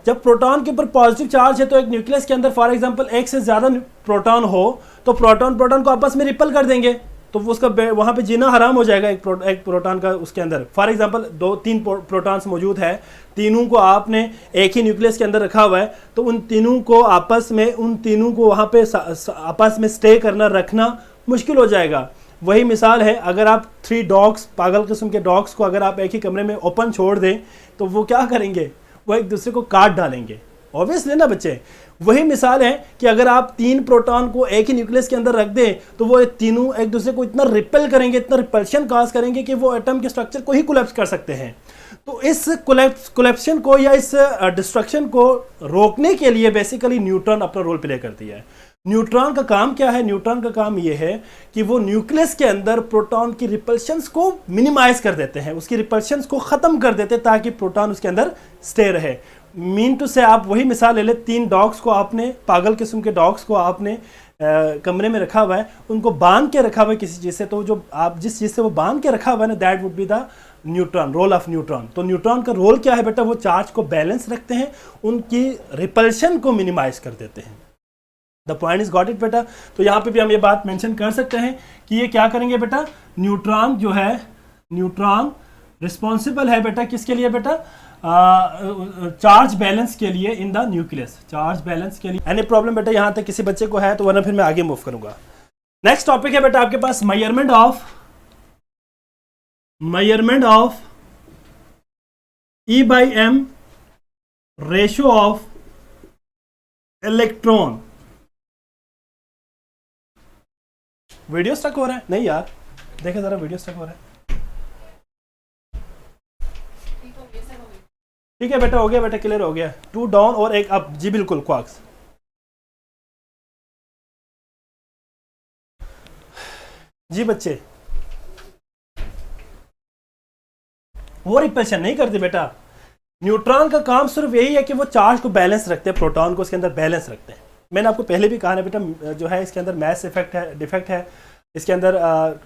जब प्रोटॉन के ऊपर पॉजिटिव चार्ज है तो एक न्यूक्लियस के अंदर फॉर एग्जांपल एक से ज्यादा प्रोटॉन हो तो प्रोटॉन को आपस में रिपल कर देंगे, तो उसका वहां पे जीना हराम हो जाएगा एक प्रोटॉन का उसके अंदर। फॉर एग्जांपल 2-3 प्रोटॉन्स मौजूद है, तीनों को आपने एक ही न्यूक्लियस के अंदर रखा हुआ है, तो उन तीनों को वहां पे आपस में स्टे करना, रखना मुश्किल हो जाएगा। वही मिसाल है, अगर आप 3 डॉग्स, पागल किस्म के डॉग्स को अगर आप एक ही कमरे में ओपन छोड़ दें तो वो क्या करेंगे, वो एक दूसरे को काट डालेंगे, ऑब्वियसली ना बच्चे। वही मिसाल है कि अगर आप 3 प्रोटॉन को एक ही न्यूक्लियस के अंदर रख दें तो वो तीनों एक दूसरे को इतना रिपेल करेंगे, इतना रिपल्शन काज करेंगे कि वो एटम के स्ट्रक्चर को ही कोलैप्स कर सकते हैं। तो इस कोलैप्शन को या इस डिस्ट्रक्शन को रोकने के लिए बेसिकली न्यूट्रॉन अपना रोल प्ले करती है। न्यूट्रॉन का काम क्या है? न्यूट्रॉन का काम यह है कि वो न्यूक्लियस के अंदर प्रोटॉन की रिपल्शंस को मिनिमाइज कर देते हैं, उसकी रिपल्शंस को खत्म कर देते हैं ताकि प्रोटॉन उसके अंदर स्टे रहे। मीन टू से आप वही मिसाल ले ले, 3 डॉग्स को आपने, पागल किस्म के डॉग्स को आपने कमरे में रखा हुआ है, उनको बांध के रखा हुआ है किसी चीज से, तो जो आप जिस चीज से वो बांध के रखा हुआ है ना, that would be the neutron, role of neutron. तो न्यूट्रॉन का रोल क्या है बेटा? वो चार्ज को बैलेंस रखते हैं, उनकी रिपल्शन को मिनिमाइज कर देते हैं। The point is got it बेटा? तो यहाँ पे भी हम ये बात मेंशन कर सकते हैं कि ये क्या करेंगे बेटा, न्यूट्रॉन जो है, न्यूट्रॉन रिस्पॉन्सिबल है बेटा किसके लिए बेटा? चार्ज बैलेंस के लिए in the nucleus, charge balance के लिए। एनी प्रॉब्लम बेटा यहाँ तक किसी बच्चे को है तो, वरना फिर मैं आगे मूव करूंगा। नेक्स्ट टॉपिक है बेटा आपके पास measurement of E/m ratio of electron. Video stuck हो रहा है? नहीं यार, देखे जरा, वीडियो स्टक हो रहा है। ठीक है बेटा, हो गया बेटा, क्लियर हो गया। 2 डाउन और एक अप, जी बिल्कुल, क्वार्क्स। जी बच्चे, वो रिपल्शन नहीं करते बेटा। न्यूट्रॉन का काम सिर्फ यही है कि वो चार्ज को बैलेंस रखते हैं, प्रोटॉन को उसके अंदर बैलेंस रखते हैं। मैंने आपको पहले भी कहा है बेटा, जो है इसके अंदर मैस इफेक्ट है, डिफेक्ट है, इसके अंदर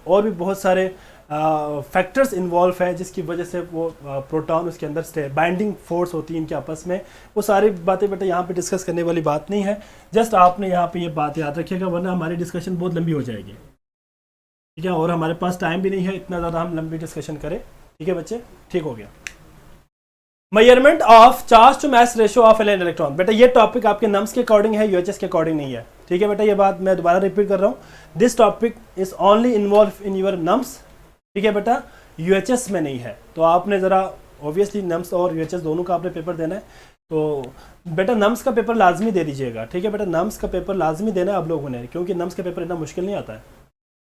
और भी बहुत सारे फैक्टर्स इन्वॉल्व है जिसकी वजह से वो प्रोटॉन उसके अंदर स्टे, बाइंडिंग फोर्स होती है इनके आपस में। वो सारी बातें बेटा यहाँ पे डिस्कस करने वाली बात नहीं है, जस्ट आपने यहाँ पे ये बात याद रखिएगा, वरना हमारी डिस्कशन बहुत लंबी हो जाएगी। ठीक है, और हमारे पास टाइम भी नहीं है इतना ज़्यादा हम लंबी डिस्कशन करें। ठीक है बच्चे, ठीक हो गया। Measurement of charge to mass ratio of an electron. बेटा ये टॉपिक आपके नम्स के अकॉर्डिंग है, यूएचएस के अकॉर्डिंग नहीं है। ठीक है बेटा, ये बात मैं दोबारा रिपीट कर रहा हूँ, this topic is only involve in your nums. ठीक है बेटा, यूएचएस में नहीं है। तो आपने ज़रा ऑब्वियसली नम्स और यूएचएस दोनों का आपने पेपर देना है, तो बेटा नम्स का पेपर लाजमी दे दीजिएगा। ठीक है बेटा, नम्स का पेपर लाजमी देना है आप लोगों ने, क्योंकि नम्स का पेपर इतना मुश्किल नहीं आता है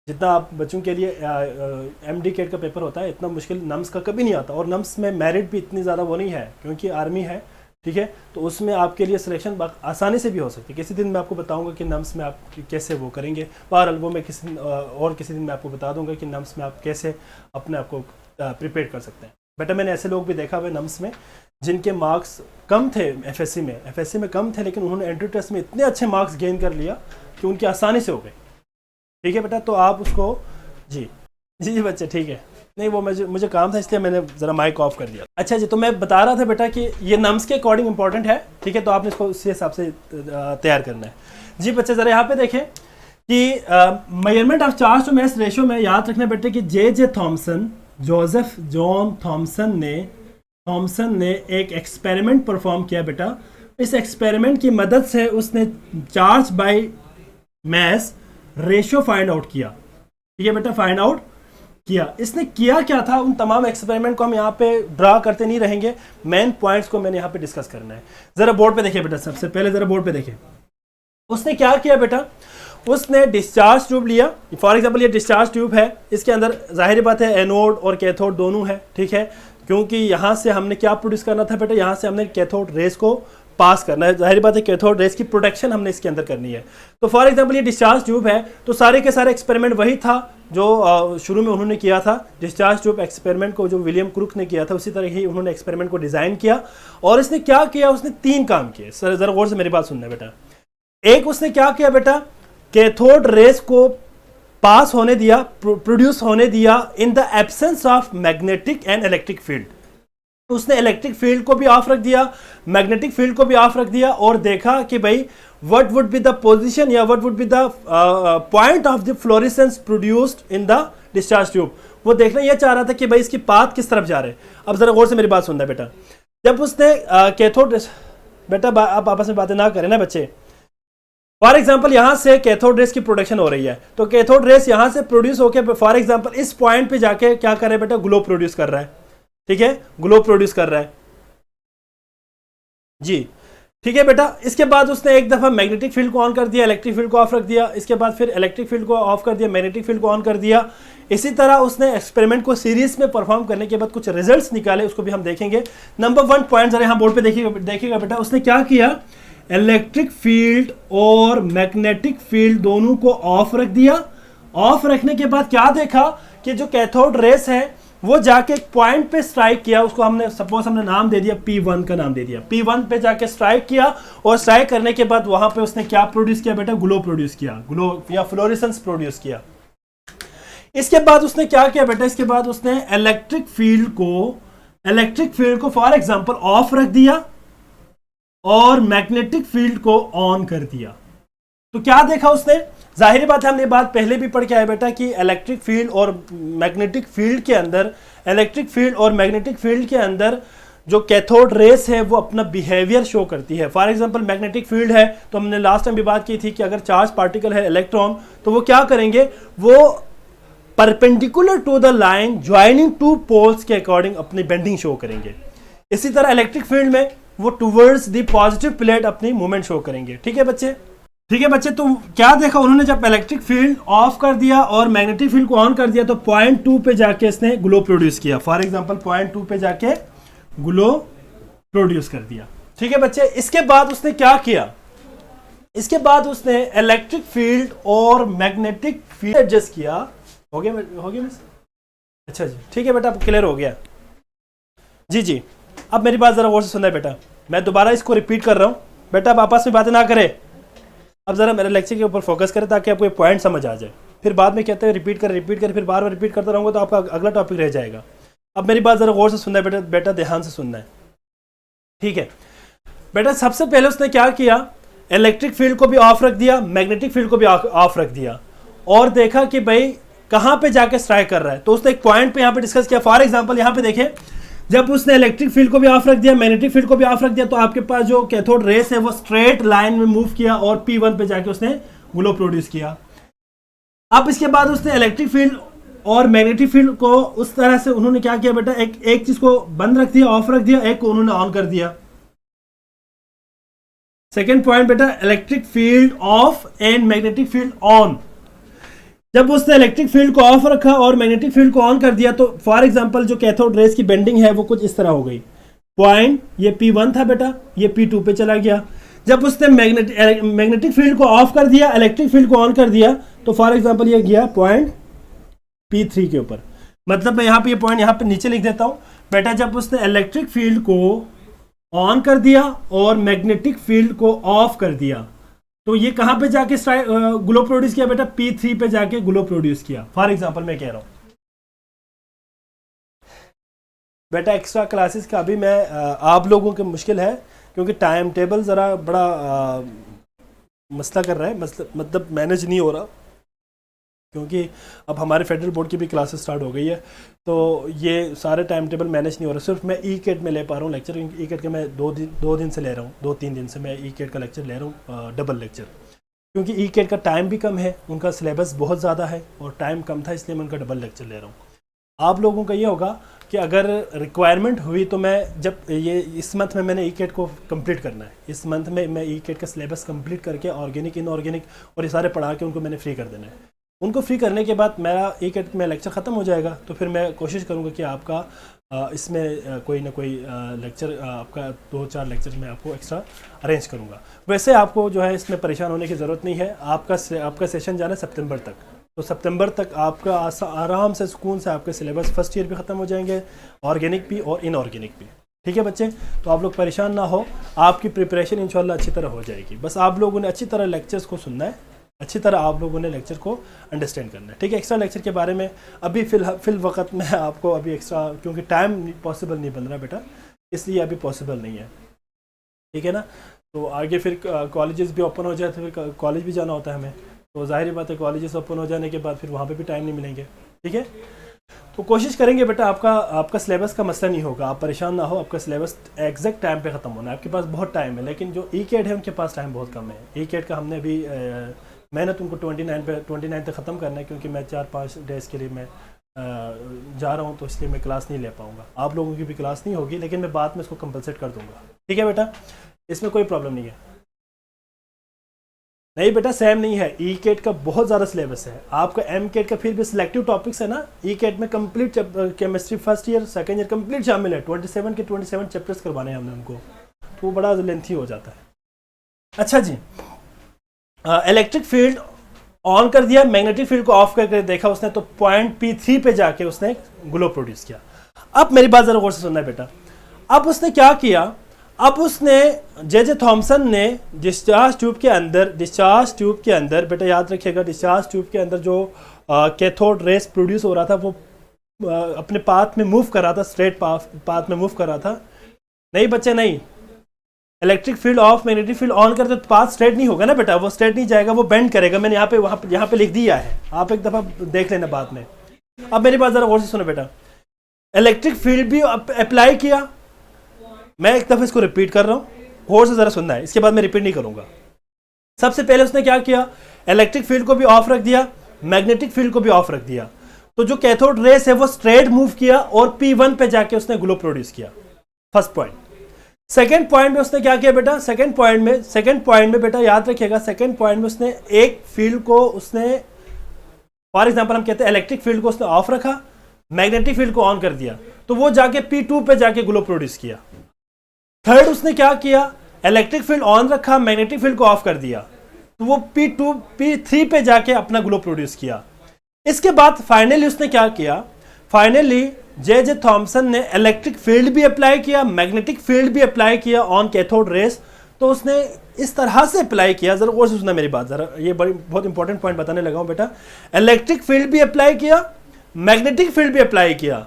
जितना आप बच्चों के लिए एमडी केट का पेपर होता है, इतना मुश्किल नम्स का कभी नहीं आता। और नम्स में मेरिट भी इतनी ज़्यादा वो नहीं है क्योंकि आर्मी है। ठीक है, तो उसमें आपके लिए सिलेक्शन आसानी से भी हो सकती है। किसी दिन मैं आपको बताऊंगा कि नम्स में आप कैसे वो करेंगे, बहरहाल वो मैं किसी दिन और किसी दिन मैं आपको बता दूंगा कि नम्स में आप कैसे अपने आप को प्रिपेयर कर सकते हैं। बेटा मैंने ऐसे लोग भी देखा हुआ नम्स में जिनके मार्क्स कम थे एफएससी में कम थे, लेकिन उन्होंने एंट्री टेस्ट में इतने अच्छे मार्क्स गेन कर लिया कि उनकी आसानी से हो गए। ठीक है बेटा, तो आप उसको जी जी जी बच्चे, ठीक है, नहीं वो मुझे काम था इसलिए मैंने ज़रा माइक ऑफ कर दिया। अच्छा जी, तो मैं बता रहा था बेटा कि ये नम्स के अकॉर्डिंग इंपॉर्टेंट है, ठीक है, तो आपने इसको उसी हिसाब से तैयार करना है। जी बच्चे ज़रा यहाँ पे देखें कि measurement of charge to mass ratio में याद रखना बेटे कि J Thomson, Joseph John Thomson ने एक एक्सपेरिमेंट परफॉर्म किया बेटा। इस एक्सपेरिमेंट की मदद से उसने charge by mass ratio find out किया, ठीक है बेटा, फाइंड आउट किया। इसने किया क्या था, उन तमाम एक्सपेरिमेंट को हम यहाँ पे ड्रा करते नहीं रहेंगे, मेन पॉइंट्स को मैंने यहाँ पे डिस्कस करना है। जरा बोर्ड पे देखिए बेटा, सबसे पहले जरा बोर्ड पे देखिए उसने क्या किया बेटा। उसने डिस्चार्ज ट्यूब लिया, फॉर एग्जांपल ये डिस्चार्ज ट्यूब है, इसके अंदर जाहिर बात है एनोड और कैथोड दोनों है, ठीक है, क्योंकि यहाँ से हमने क्या प्रोड्यूस करना था बेटा, यहाँ से हमने कैथोड रेस को पास करना है, जाहिर बात है कैथोड रेस की प्रोटेक्शन हमने इसके अंदर करनी है। तो फॉर एग्जांपल ये डिस्चार्ज ट्यूब है, तो सारे के सारे एक्सपेरिमेंट वही था जो शुरू में उन्होंने किया था। डिस्चार्ज ट्यूब एक्सपेरिमेंट को जो विलियम क्रूक ने किया था उसी तरह ही उन्होंने एक्सपेरिमेंट को डिज़ाइन किया। और इसने क्या किया, उसने 3 काम किए। सर ज़रा गौर से मेरी बात सुनना बेटा। एक उसने क्या किया बेटा, कैथोड रेस को पास होने दिया, प्रोड्यूस होने दिया in the absence of magnetic and electric field. उसने इलेक्ट्रिक फील्ड को भी ऑफ रख दिया, मैग्नेटिक फील्ड को भी ऑफ रख दिया, और देखा कि भाई what would be the position या what would be the point of the fluorescence produced in the discharge tube. वो देखना यह चाह रहा था कि भाई इसकी पाथ किस तरफ जा रहे हैं। अब जरा गौर से मेरी बात सुनना बेटा। जब उसने कैथोड, बेटा आप आपस में बातें ना करें ना बच्चे। फॉर एग्जाम्पल यहां से कैथोड रेस की प्रोडक्शन हो रही है, तो कैथोड रेस यहां से प्रोड्यूस होकर फॉर एग्जाम्पल इस पॉइंट पे जाके क्या कर रहा है बेटा, ग्लो प्रोड्यूस कर रहा है, ठीक है, ग्लो प्रोड्यूस कर रहा है जी, ठीक है बेटा। इसके बाद उसने एक दफा मैग्नेटिक फील्ड को ऑन कर दिया, इलेक्ट्रिक फील्ड को ऑफ रख दिया, इसके बाद फिर इलेक्ट्रिक फील्ड को ऑफ कर दिया, मैग्नेटिक फील्ड को ऑन कर दिया। इसी तरह उसने एक्सपेरिमेंट को सीरीज में परफॉर्म करने के बाद कुछ रिजल्ट्स निकाले, उसको भी हम देखेंगे। नंबर 1 पॉइंट जरा यहां बोर्ड पे देखिएगा बेटा। उसने क्या किया, इलेक्ट्रिक फील्ड और मैग्नेटिक फील्ड दोनों को ऑफ रख दिया। ऑफ रखने के बाद क्या देखा कि जो कैथोड रेस है वो जाके एक पॉइंट पे स्ट्राइक किया, उसको हमने सपोज हमने नाम दे दिया P1 का नाम दे दिया। P1 पे जाके स्ट्राइक किया, और स्ट्राइक करने के बाद वहां पे उसने क्या प्रोड्यूस किया बेटा, ग्लो प्रोड्यूस किया, ग्लो या फ्लोरेसेंस प्रोड्यूस किया। इसके बाद उसने क्या किया बेटा, इसके बाद उसने इलेक्ट्रिक फील्ड को फॉर एग्जांपल ऑफ रख दिया और मैग्नेटिक फील्ड को ऑन कर दिया। तो क्या देखा उसने, जाहिर बात है हमने बात पहले भी पढ़ के आए बेटा कि इलेक्ट्रिक फील्ड और मैग्नेटिक फील्ड के अंदर जो कैथोड रेस है वो अपना बिहेवियर शो करती है। फॉर एग्जांपल मैग्नेटिक फील्ड है, तो हमने लास्ट टाइम भी बात की थी कि अगर चार्ज पार्टिकल है इलेक्ट्रॉन, तो वो क्या करेंगे, वो perpendicular to the line joining 2 poles के अकॉर्डिंग अपनी बेंडिंग शो करेंगे। इसी तरह इलेक्ट्रिक फील्ड में वो टूवर्ड्स द पॉजिटिव प्लेट अपनी मूवमेंट शो करेंगे। ठीक है बच्चे, ठीक है बच्चे। तो क्या देखा उन्होंने, जब इलेक्ट्रिक फील्ड ऑफ कर दिया और मैग्नेटिक फील्ड को ऑन कर दिया, तो पॉइंट 2 पे जाके इसने ग्लो प्रोड्यूस किया। फॉर एग्जांपल पॉइंट 2 पे जाके ग्लो प्रोड्यूस कर दिया। ठीक है बच्चे। इसके बाद उसने क्या किया, इसके बाद उसने इलेक्ट्रिक फील्ड और मैग्नेटिक फील्ड एडजस्ट किया। हो गया मिस? अच्छा जी, ठीक है बेटा, क्लियर हो गया जी जी। अब मेरी बात जरा गौर से सुनना है बेटा, मैं दोबारा इसको रिपीट कर रहा हूं बेटा, आप आपस में बातें ना करें। अब जरा मेरे लेक्चर के ऊपर फोकस करें ताकि आपको ये पॉइंट समझ आ जाए। फिर बाद में कहते हैं रिपीट कर फिर बार बार रिपीट करता रहूँगा तो आपका अगला टॉपिक रह जाएगा। अब मेरी बात जरा गौर से सुनना है बेटा ध्यान से सुनना है, ठीक है बेटा। सबसे पहले उसने क्या किया, इलेक्ट्रिक फील्ड को भी ऑफ रख दिया, मैग्नेटिक फील्ड को भी ऑफ रख दिया, और देखा कि भाई कहाँ पे जाके स्ट्राइक कर रहा है। तो उसने एक पॉइंट पे यहाँ पे डिस्कस किया। फॉर एग्जांपल यहाँ पे देखें, जब उसने इलेक्ट्रिक फील्ड को भी ऑफ रख दिया, मैग्नेटिक फील्ड को भी ऑफ रख दिया, तो आपके पास जो कैथोड रेस है वो स्ट्रेट लाइन में मूव किया और P1 पे जाके उसने ग्लो प्रोड्यूस किया। अब इसके बाद उसने इलेक्ट्रिक फील्ड और मैग्नेटिक फील्ड को उस तरह से उन्होंने क्या किया बेटा, एक चीज को बंद रख दिया, ऑफ रख दिया, एक को उन्होंने ऑन कर दिया। सेकेंड पॉइंट बेटा, electric field of and magnetic field on. जब उसने इलेक्ट्रिक फील्ड को ऑफ रखा और मैग्नेटिक फील्ड को ऑन कर दिया, तो फॉर एग्जांपल जो कैथोड रेस की बेंडिंग है वो कुछ इस तरह हो गई। पॉइंट ये P1 था बेटा, ये P2 पे चला गया। जब उसने मैग्नेटिक फील्ड को ऑफ कर दिया, इलेक्ट्रिक फील्ड को ऑन कर दिया, तो फॉर एग्जांपल ये गया पॉइंट P3 के ऊपर। मतलब मैं यहाँ पे ये पॉइंट यहाँ पे नीचे लिख देता हूँ बेटा। जब उसने इलेक्ट्रिक फील्ड को ऑन कर दिया और मैग्नेटिक फील्ड को ऑफ कर दिया, तो ये कहां पे जाके ग्लो प्रोड्यूस किया बेटा, P3 पे जाके ग्लो प्रोड्यूस किया। फॉर एग्जांपल मैं कह रहा हूं, बेटा एक्स्ट्रा क्लासेस का अभी मैं आप लोगों के मुश्किल है क्योंकि टाइम टेबल ज़रा बड़ा मसला कर रहा है, मतलब मैनेज नहीं हो रहा, क्योंकि अब हमारे फेडरल बोर्ड की भी क्लासेस स्टार्ट हो गई है, तो ये सारे टाइम टेबल मैनेज नहीं हो रहा। सिर्फ मैं ई केट में ले पा रहा हूँ लेक्चर, क्योंकि ई केट का मैं दो दिन से ले रहा हूँ, 2-3 दिन से मैं ई केट का लेक्चर ले रहा हूँ, डबल लेक्चर, क्योंकि ई केट का टाइम भी कम है, उनका सिलेबस बहुत ज़्यादा है और टाइम कम था, इसलिए मैं उनका डबल लेक्चर ले रहा हूँ। आप लोगों का ये होगा कि अगर रिक्वायरमेंट हुई तो मैं जब ये इस मंथ में मैंने ई केट को कंप्लीट करना है, इस मंथ में मैं ई केट का सिलेबस कंप्लीट करके ऑर्गेनिक इनऑर्गेनिक और ये सारे पढ़ा के उनको मैंने फ्री कर देना है। उनको फ्री करने के बाद मेरा ई केट में लेक्चर ख़त्म हो जाएगा, तो फिर मैं कोशिश करूँगा कि आपका इसमें कोई ना कोई लेक्चर, आपका 2-4 लेक्चर मैं आपको एक्स्ट्रा अरेंज करूँगा। वैसे आपको जो है इसमें परेशान होने की ज़रूरत नहीं है। आपका सेशन जाना है सितंबर तक, तो सितंबर तक आपका आराम से सुकून से आपके सिलेबस फर्स्ट ईयर भी ख़त्म हो जाएंगे, ऑर्गेनिक भी और इनऑर्गेनिक भी। ठीक है बच्चे, तो आप लोग परेशान ना हो, आपकी प्रिपरेशन इंशाल्लाह अच्छी तरह हो जाएगी। बस आप लोगों ने अच्छी तरह लेक्चर्स को सुनना है, अच्छी तरह आप लोगों ने लेक्चर को अंडरस्टैंड करना है। ठीक है, एक्स्ट्रा लेक्चर के बारे में अभी फिल वक्त में आपको अभी एक्स्ट्रा, क्योंकि टाइम पॉसिबल नहीं बन रहा बेटा, इसलिए अभी पॉसिबल नहीं है। ठीक है ना, तो आगे फिर कॉलेजेस भी ओपन हो जाए तो फिर कॉलेज भी जाना होता है हमें, तो जाहिर बात है कॉलेजेस ओपन हो जाने के बाद फिर वहाँ पे भी टाइम नहीं मिलेंगे। ठीक है, तो कोशिश करेंगे बेटा आपका सिलेबस का मसला नहीं होगा, आप परेशान ना हो, आपका सिलेबस एग्जैक्ट टाइम पे ख़त्म होना है। आपके पास बहुत टाइम है, लेकिन जो ई केट है उनके पास टाइम बहुत कम है। ई केट का हमने अभी मेहनत उनको 29 तक ख़त्म करना है, क्योंकि मैं 4-5 डेज़ के लिए मैं जा रहा हूँ, तो इसलिए मैं क्लास नहीं ले पाऊँगा। आप लोगों की भी क्लास नहीं होगी, लेकिन मैं बाद में इसको कंपलसेट कर दूँगा। ठीक है बेटा, इसमें कोई प्रॉब्लम नहीं है। नहीं बेटा सेम नहीं है, ई केट का बहुत ज़्यादा सिलेबस है, आपका एम केट का फिर भी सिलेक्टिव टॉपिक्स है ना। ई केट में complete chemistry first year second year complete शामिल है, 27 चैप्टर्स करवाने हैं हमने उनको, तो वो बड़ा लेंथी हो जाता है। अच्छा जी, इलेक्ट्रिक फील्ड ऑन कर दिया, मैग्नेटिक फील्ड को ऑफ करके देखा उसने, तो पॉइंट P3 पे जाके उसने ग्लो प्रोड्यूस किया। अब मेरी बात ज़रा गौर से सुनना है बेटा, अब उसने क्या किया, अब उसने जे थॉमसन ने डिस्चार्ज ट्यूब के अंदर बेटा याद रखिएगा, डिस्चार्ज ट्यूब के अंदर जो कैथोड रेस प्रोड्यूस हो रहा था वो अपने पाथ में मूव कर रहा था, स्ट्रेट पाथ में मूव कर रहा था। नहीं बच्चे नहीं, electric field of magnetic field on करते तो पाथ स्ट्रेट नहीं होगा ना बेटा, वो स्ट्रेट नहीं जाएगा, वो बेंड करेगा। मैंने यहाँ पे लिख दिया है, आप एक दफ़ा देख लेना बाद में। अब मेरी बात ज़रा गौर से सुनो बेटा, इलेक्ट्रिक फील्ड भी अप्लाई किया, मैं एक दफ़ा इसको रिपीट कर रहा हूँ, गौर से ज़रा सुनना है, इसके बाद मैं रिपीट नहीं करूँगा। सबसे पहले उसने क्या किया, इलेक्ट्रिक फील्ड को भी ऑफ रख दिया, मैग्नेटिक फील्ड को भी ऑफ रख दिया, तो जो कैथोड रेस है वो स्ट्रेट मूव किया और P1 पे जाके उसने ग्लो प्रोड्यूस किया। First point. सेकेंड पॉइंट में उसने क्या किया बेटा, सेकेंड पॉइंट में बेटा याद रखिएगा, सेकेंड पॉइंट में उसने एक फील्ड को उसने, फॉर एग्जाम्पल हम कहते हैं इलेक्ट्रिक फील्ड को उसने ऑफ रखा, मैग्नेटिक फील्ड को ऑन कर दिया, तो वो जाके P2 पे जाके ग्लो प्रोड्यूस किया। थर्ड उसने क्या किया, इलेक्ट्रिक फील्ड ऑन रखा, मैग्नेटिक फील्ड को ऑफ कर दिया, तो वो P3 पे जाके अपना ग्लो प्रोड्यूस किया। इसके बाद फाइनली उसने क्या किया, फाइनली जे थॉमसन ने इलेक्ट्रिक फील्ड भी अप्लाई किया, मैग्नेटिक फील्ड भी अप्लाई किया ऑन कैथोड रेस। तो उसने इस तरह से अप्लाई किया, जरा गौर से सुनना मेरी बात, जरा ये बहुत इंपॉर्टेंट पॉइंट बताने लगा हूं बेटा। इलेक्ट्रिक फील्ड भी अप्लाई किया, मैग्नेटिक फील्ड भी अप्लाई किया।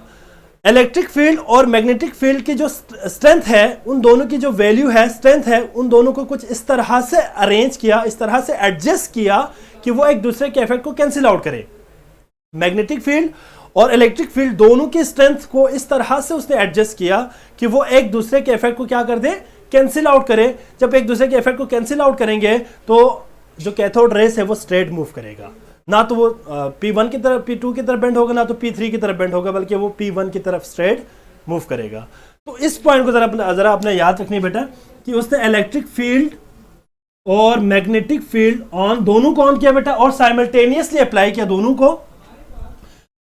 इलेक्ट्रिक फील्ड और मैग्नेटिक फील्ड की जो स्ट्रेंथ है, उन दोनों की जो वैल्यू है, स्ट्रेंथ है, उन दोनों को कुछ इस तरह से अरेंज किया, इस तरह से एडजस्ट किया कि वो एक दूसरे के इफेक्ट को कैंसिल आउट करे। मैग्नेटिक फील्ड और इलेक्ट्रिक फील्ड दोनों की स्ट्रेंथ को इस तरह से उसने एडजस्ट किया कि वो एक दूसरे के इफेक्ट को क्या कर दे, कैंसिल आउट करे। जब एक दूसरे के इफेक्ट को कैंसिल आउट करेंगे तो जो कैथोड रेस है वो स्ट्रेट मूव करेगा, ना तो वो P1 की तरफ P2 की तरफ बेंड होगा, ना तो P3 की तरफ बेंड होगा, बल्कि वो P1 की तरफ स्ट्रेट मूव करेगा। तो इस पॉइंट को जरा अपने याद रखनी बेटा कि उसने इलेक्ट्रिक फील्ड और मैग्नेटिक फील्ड ऑन दोनों को ऑन किया बेटा, और साइमल्टेनियसली अप्लाई किया दोनों को,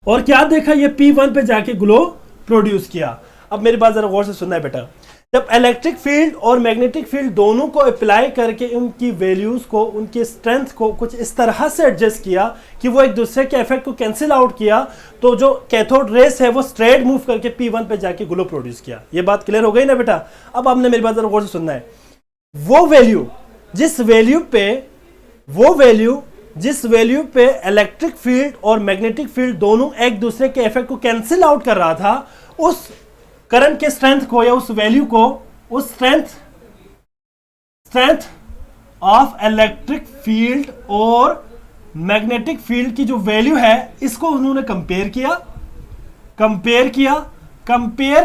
और क्या देखा, ये P1 पे जाके ग्लो प्रोड्यूस किया। अब मेरी बात जरा गौर से सुनना है बेटा, जब इलेक्ट्रिक फील्ड और मैग्नेटिक फील्ड दोनों को अप्लाई करके उनकी वैल्यूज को, उनकी स्ट्रेंथ को कुछ इस तरह से एडजस्ट किया कि वो एक दूसरे के इफेक्ट को कैंसिल आउट किया, तो जो कैथोड रेस है वो स्ट्रेट मूव करके P1 पे जाके ग्लो प्रोड्यूस किया। ये बात क्लियर हो गई ना बेटा। अब आपने मेरी बात जरा गौर से सुनना है, वो वैल्यू जिस वैल्यू पे इलेक्ट्रिक फील्ड और मैग्नेटिक फील्ड दोनों एक दूसरे के इफेक्ट को कैंसिल आउट कर रहा था, करंट के स्ट्रेंथ को या उस वैल्यू को, उस स्ट्रेंथ ऑफ इलेक्ट्रिक फील्ड और मैग्नेटिक फील्ड की जो वैल्यू है, इसको उन्होंने कंपेयर किया।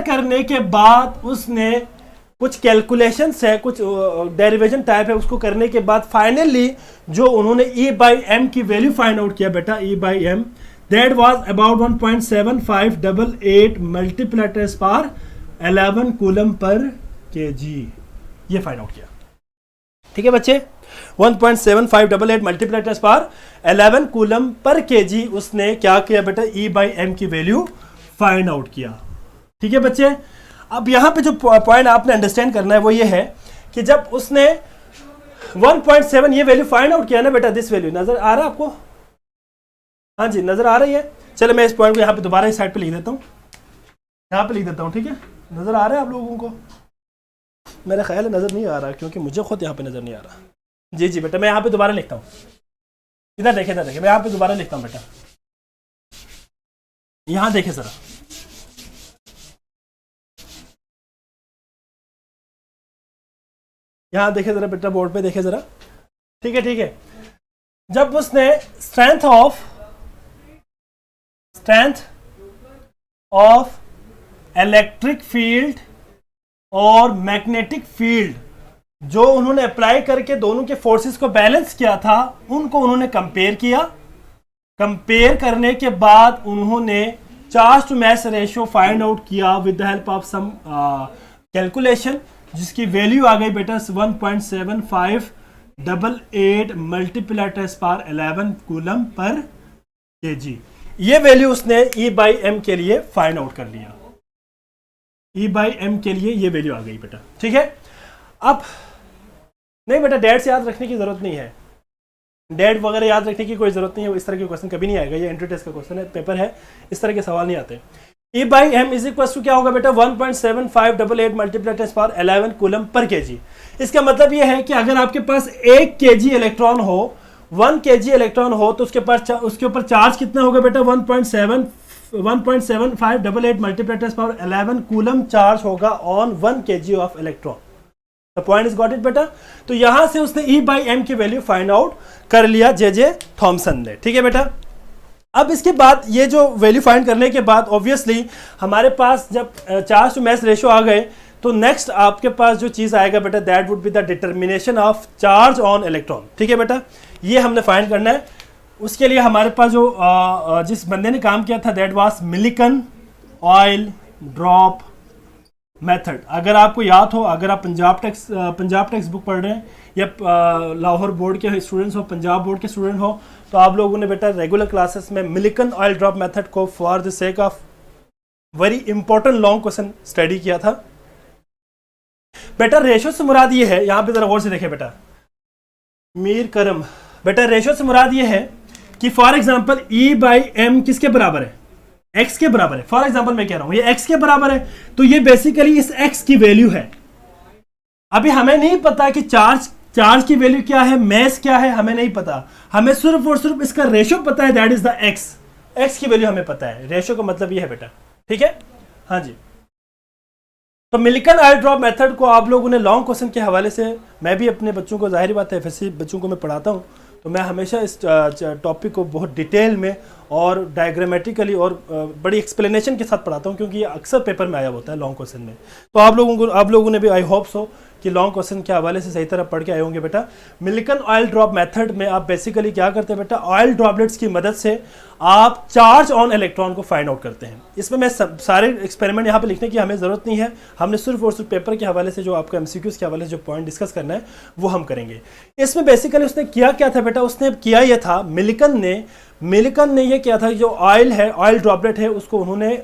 करने के बाद उसने कुछ कैलकुलेशंस है, कुछ डेरिवेशन टाइप है, उसको करने के बाद फाइनली जो उन्होंने E बाई एम की वैल्यू फाइंड आउट किया बेटा, E by M that was about 1.7588 multiply 10⁻11 coulomb पर केजी, ये फाइंड आउट किया। ठीक है बच्चे, 1.7588 मल्टीप्लाई 10⁻11 कूलम पर केजी उसने क्या किया बेटा, E बाई एम की वैल्यू फाइंड आउट किया। ठीक है बच्चे, अब यहां पे जो पॉइंट आपने अंडरस्टैंड करना है वो ये है कि जब उसने 1.7 ये वैल्यू फाइंड आउट किया ना बेटा, दिस वैल्यू नजर आ रहा है आपको? हाँ जी, नजर आ रही है। चलो मैं इस पॉइंट को यहाँ पे दोबारा इस साइड पे लिख देता हूँ, यहाँ पे लिख देता हूँ। ठीक है, नजर आ रहा है आप लोगों को? मेरा ख्याल है नजर नहीं आ रहा, क्योंकि मुझे खुद यहाँ पे नजर नहीं आ रहा। जी जी बेटा, मैं यहाँ पे दोबारा लिखता हूँ। इधर देखे मैं यहाँ पे दोबारा लिखता हूँ बेटा, यहाँ देखे जरा। यहाँ देखे जरा बेटा, बोर्ड पे देखे जरा। ठीक है, जब उसने स्ट्रेंथ ऑफ इलेक्ट्रिक फील्ड और मैग्नेटिक फील्ड जो उन्होंने अप्लाई करके दोनों के फोर्सेस को बैलेंस किया था, उनको उन्होंने कंपेयर किया। कंपेयर करने के बाद उन्होंने charge to mass ratio find out किया with the help of some calculation, जिसकी वैल्यू आ गई बेटा 1.7588 मल्टीप्लाई 10⁻11 कूलम पर केजी। ये वैल्यू उसने E बाई एम के लिए फाइंड आउट कर लिया। E बाई एम के लिए ये वैल्यू आ गई बेटा। ठीक है, अब नहीं बेटा, डेट से याद रखने की जरूरत नहीं है, डेट वगैरह याद रखने की कोई जरूरत नहीं है। इस तरह के क्वेश्चन कभी नहीं आएगा, ये एंट्री टेस्ट का क्वेश्चन है, पेपर है, इस तरह के सवाल नहीं आते। E by M is equal to क्या होगा बेटा, 1.7588 मल्टीप्लाई 10⁻11 कूलम पर केजी। इसका मतलब ये है कि अगर आपके पास 1 kg इलेक्ट्रॉन हो, 1 kg इलेक्ट्रॉन हो, तो उसके ऊपर चार्ज कितना होगा बेटा, 1.7588 मल्टीप्लाई 10⁻11 कूलम चार्ज होगा on 1 kg of electron. The point is got it बेटा। तो यहां से उसने E बाई एम की वैल्यू फाइंड आउट कर लिया जे थॉमसन ने। ठीक है बेटा, अब इसके बाद ये जो वैल्यू फाइंड करने के बाद ऑब्वियसली हमारे पास जब चार्ज टू मास रेशियो आ गए, तो नेक्स्ट आपके पास जो चीज़ आएगा बेटा, that would be the determination of charge on electron. ठीक है बेटा, ये हमने फाइंड करना है। उसके लिए हमारे पास जो जिस बंदे ने काम किया था, that was Millikan oil drop method. अगर आपको याद हो, अगर आप पंजाब टेक्स्ट बुक पढ़ रहे हैं या लाहौर बोर्ड के स्टूडेंट्स हो, पंजाब बोर्ड के स्टूडेंट हो, तो आप लोगों ने बेटा रेगुलर क्लासेस में मिलिकन ऑयल ड्रॉप मेथड को for the sake of very important long question study किया था। बेटा रेशो से मुराद ये है, यहां पे जरा गौर से देखें बेटा, मीर करम बेटा, रेशो से मुराद ये है कि for example E by M किसके बराबर है, x के बराबर है। फॉर एग्जांपल मैं कह रहा हूं ये x के बराबर है, तो ये बेसिकली इस x की वैल्यू है। अभी हमें नहीं पता कि चार्ज की वैल्यू क्या है, मैस क्या है, हमें नहीं पता। हमें सिर्फ और सिर्फ इसका रेशो पता है, दैट इज द x की वैल्यू हमें पता है। रेशो का मतलब ये है बेटा। ठीक है, हाँ जी। तो मिलिकन ऑयल ड्रॉप मेथड को आप लोगों ने लॉन्ग क्वेश्चन के हवाले से, मैं भी अपने बच्चों को, जाहिर बात है FSC बच्चों को मैं पढ़ाता हूँ, तो मैं हमेशा इस टॉपिक को बहुत डिटेल में और डायग्रामेटिकली और बड़ी एक्सप्लेनेशन के साथ पढ़ाता हूँ, क्योंकि ये अक्सर पेपर में आया होता है लॉन्ग क्वेश्चन में। तो आप लोगों ने भी आई होप सो कि लॉन्ग क्वेश्चन के हवाले से सही तरह पढ़ के आए होंगे बेटा। मिलिकन ऑयल ड्रॉप मेथड में आप बेसिकली क्या करते हैं बेटा, ऑयल ड्रॉपलेट्स की मदद से आप चार्ज ऑन इलेक्ट्रॉन को फाइंड आउट करते हैं। इसमें मैं सारे एक्सपेरिमेंट यहाँ पे लिखने की हमें ज़रूरत नहीं है, हमने सिर्फ और सिर्फ पेपर के हवाले से जो आपका MCQs के हवाले से जो पॉइंट डिस्कस करना है वो हम करेंगे। इसमें बेसिकली उसने किया क्या था बेटा, उसने किया यह था, मिलिकन ने ये किया था, जो ऑयल है, ऑयल ड्रॉपलेट है, उसको उन्होंने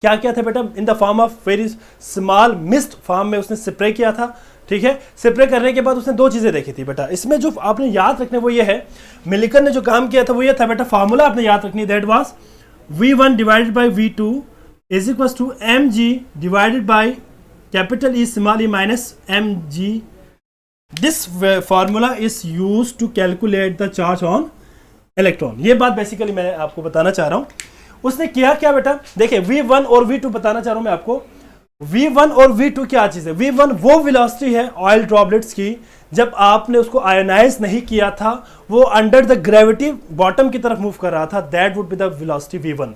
क्या किया था बेटा, in the form of very small mist form में उसने स्प्रे किया था। ठीक है, स्प्रे करने के बाद उसने दो चीज़ें देखी थी बेटा। इसमें जो आपने याद रखने वो ये है, मिलिकन ने जो काम किया था वो ये था बेटा, फार्मूला आपने याद रखनी, that was V1 divided by V2 is equal to mg divided by capital E small e minus mg। This formula is use to calculate the charge on electron. ये बात बेसिकली मैं आपको बताना चाह रहा हूँ। उसने किया क्या बेटा, देखिए V1 और V2 बताना चाह रहा हूं मैं आपको। V1 और V2 क्या चीज है? V1 वो वेलोसिटी है ऑयल ड्रॉपलेट्स की जब आपने उसको आयोनाइज नहीं किया था, वो अंडर द ग्रेविटी बॉटम की तरफ मूव कर रहा था, that would be the velocity V1।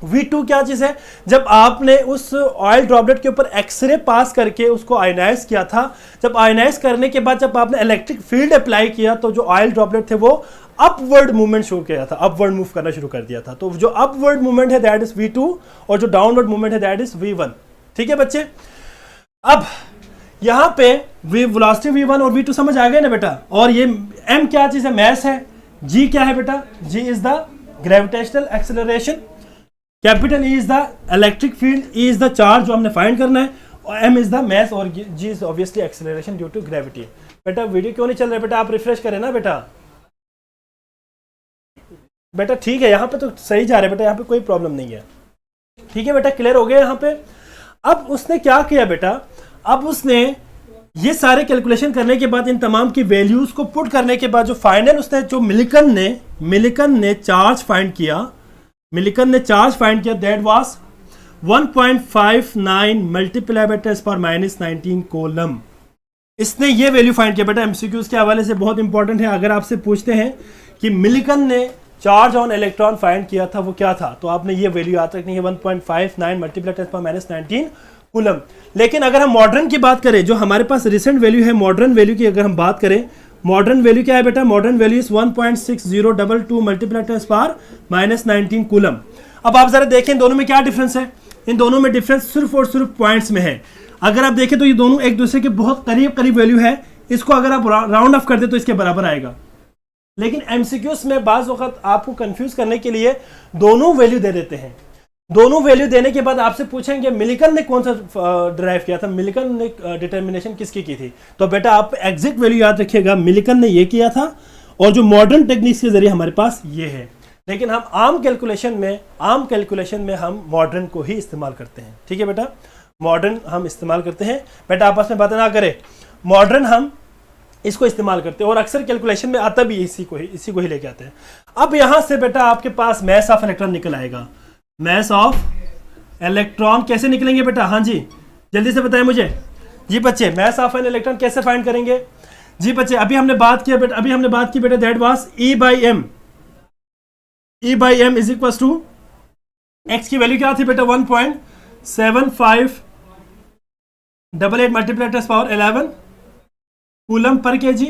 V2 क्या चीज है? जब आपने उस ऑयल ड्रॉपलेट के ऊपर एक्सरे पास करके उसको आयोनाइज किया था, जब आयोनाइज करने के बाद जब आपने इलेक्ट्रिक फील्ड अप्लाई किया तो जो ऑयल ड्रॉपलेट थे वो अपवर्ड मूवमेंट शो किया था, अपवर्ड मूव करना शुरू कर दिया था। तो जो अपवर्ड मूवमेंट है दैट इज V2 और जो डाउनवर्ड मूवमेंट है दैट इज V1। ठीक है बच्चे, अब यहां पे वेलोसिटी V1 और V2 समझ आ गए ना बेटा। और ये m क्या चीज है? मैस है। g क्या है बेटा? g is the gravitational acceleration, capital E is the electric field, E is the charge जो हमने फाइंड करना है, और m इज द मैस और g is obviously acceleration due to gravity. बेटा वीडियो क्यों नहीं चल रहा है बेटा? आप रिफ्रेश करें ना बेटा। बेटा ठीक है, यहाँ पे तो सही जा रहा है बेटा, यहाँ पे कोई प्रॉब्लम नहीं है। ठीक है बेटा, क्लियर हो गया यहाँ पे। अब उसने क्या किया बेटा, अब उसने ये सारे कैलकुलेशन करने के बाद इन तमाम की वैल्यूज को पुट करने के बाद जो फाइनल उसने जो मिलिकन ने चार्ज फाइंड किया, that was 1.59 multiply by 10⁻⁻19 coulomb. इसने ये वैल्यू फाइंड किया बेटा। एमसीक्यूज के हवाले से बहुत इंपॉर्टेंट है। अगर आपसे पूछते हैं कि मिलिकन ने चार्ज ऑन इलेक्ट्रॉन फाइंड किया था वो क्या था, तो आपने ये वैल्यू याद रखनी है 1.59 मल्टीप्लाई 10⁻⁻19 कूलम। लेकिन अगर हम मॉडर्न की बात करें, जो हमारे पास रिसेंट वैल्यू है मॉडर्न वैल्यू की, अगर हम बात करें मॉडर्न वैल्यू क्या है बेटा? Modern value is 1.6022 multiply 10⁻⁻19 coulomb. अब आप जरा देखें दोनों में क्या डिफरेंस है। इन दोनों में डिफरेंस सिर्फ और सिर्फ पॉइंट्स में है। अगर आप देखें तो ये दोनों एक दूसरे के बहुत करीब करीब वैल्यू है। इसको अगर आप राउंड ऑफ कर दे तो इसके बराबर आएगा। लेकिन एमसीक्यूज में बाज वक्त आपको कंफ्यूज करने के लिए दोनों वैल्यू दे देते हैं। दोनों वैल्यू देने के बाद आपसे पूछेंगे मिलिकन ने कौन सा ड्राइव किया था, मिलिकन ने डिटर्मिनेशन किसकी की थी। तो बेटा आप एग्जैक्ट वैल्यू याद रखिएगा, मिलिकन ने ये किया था और जो मॉडर्न टेक्निक्स के जरिए हमारे पास ये है। लेकिन हम आम कैलकुलेशन में हम मॉडर्न को ही इस्तेमाल करते हैं। ठीक है बेटा, मॉडर्न हम इस्तेमाल करते हैं। बेटा आपस में बातें ना करें, मॉडर्न हम इसको इस्तेमाल करते हैं और अक्सर कैलकुलेशन में आता भी इसी को ही लेके आते हैं। अब यहां से बेटा आपके पास मैस ऑफ इलेक्ट्रॉन निकल आएगा। मैस ऑफ इलेक्ट्रॉन कैसे निकलेंगे बेटा? हाँ जी जल्दी से बताएं मुझे। जी बच्चे, मैस ऑफ एन इलेक्ट्रॉन कैसे फाइंड करेंगे? जी बच्चे अभी हमने बात की बेटा that was E by M is equal to X की वैल्यू क्या थी बेटा? 1.7588 मल्टीप्लाई 10⁻11 कूलम पर केजी।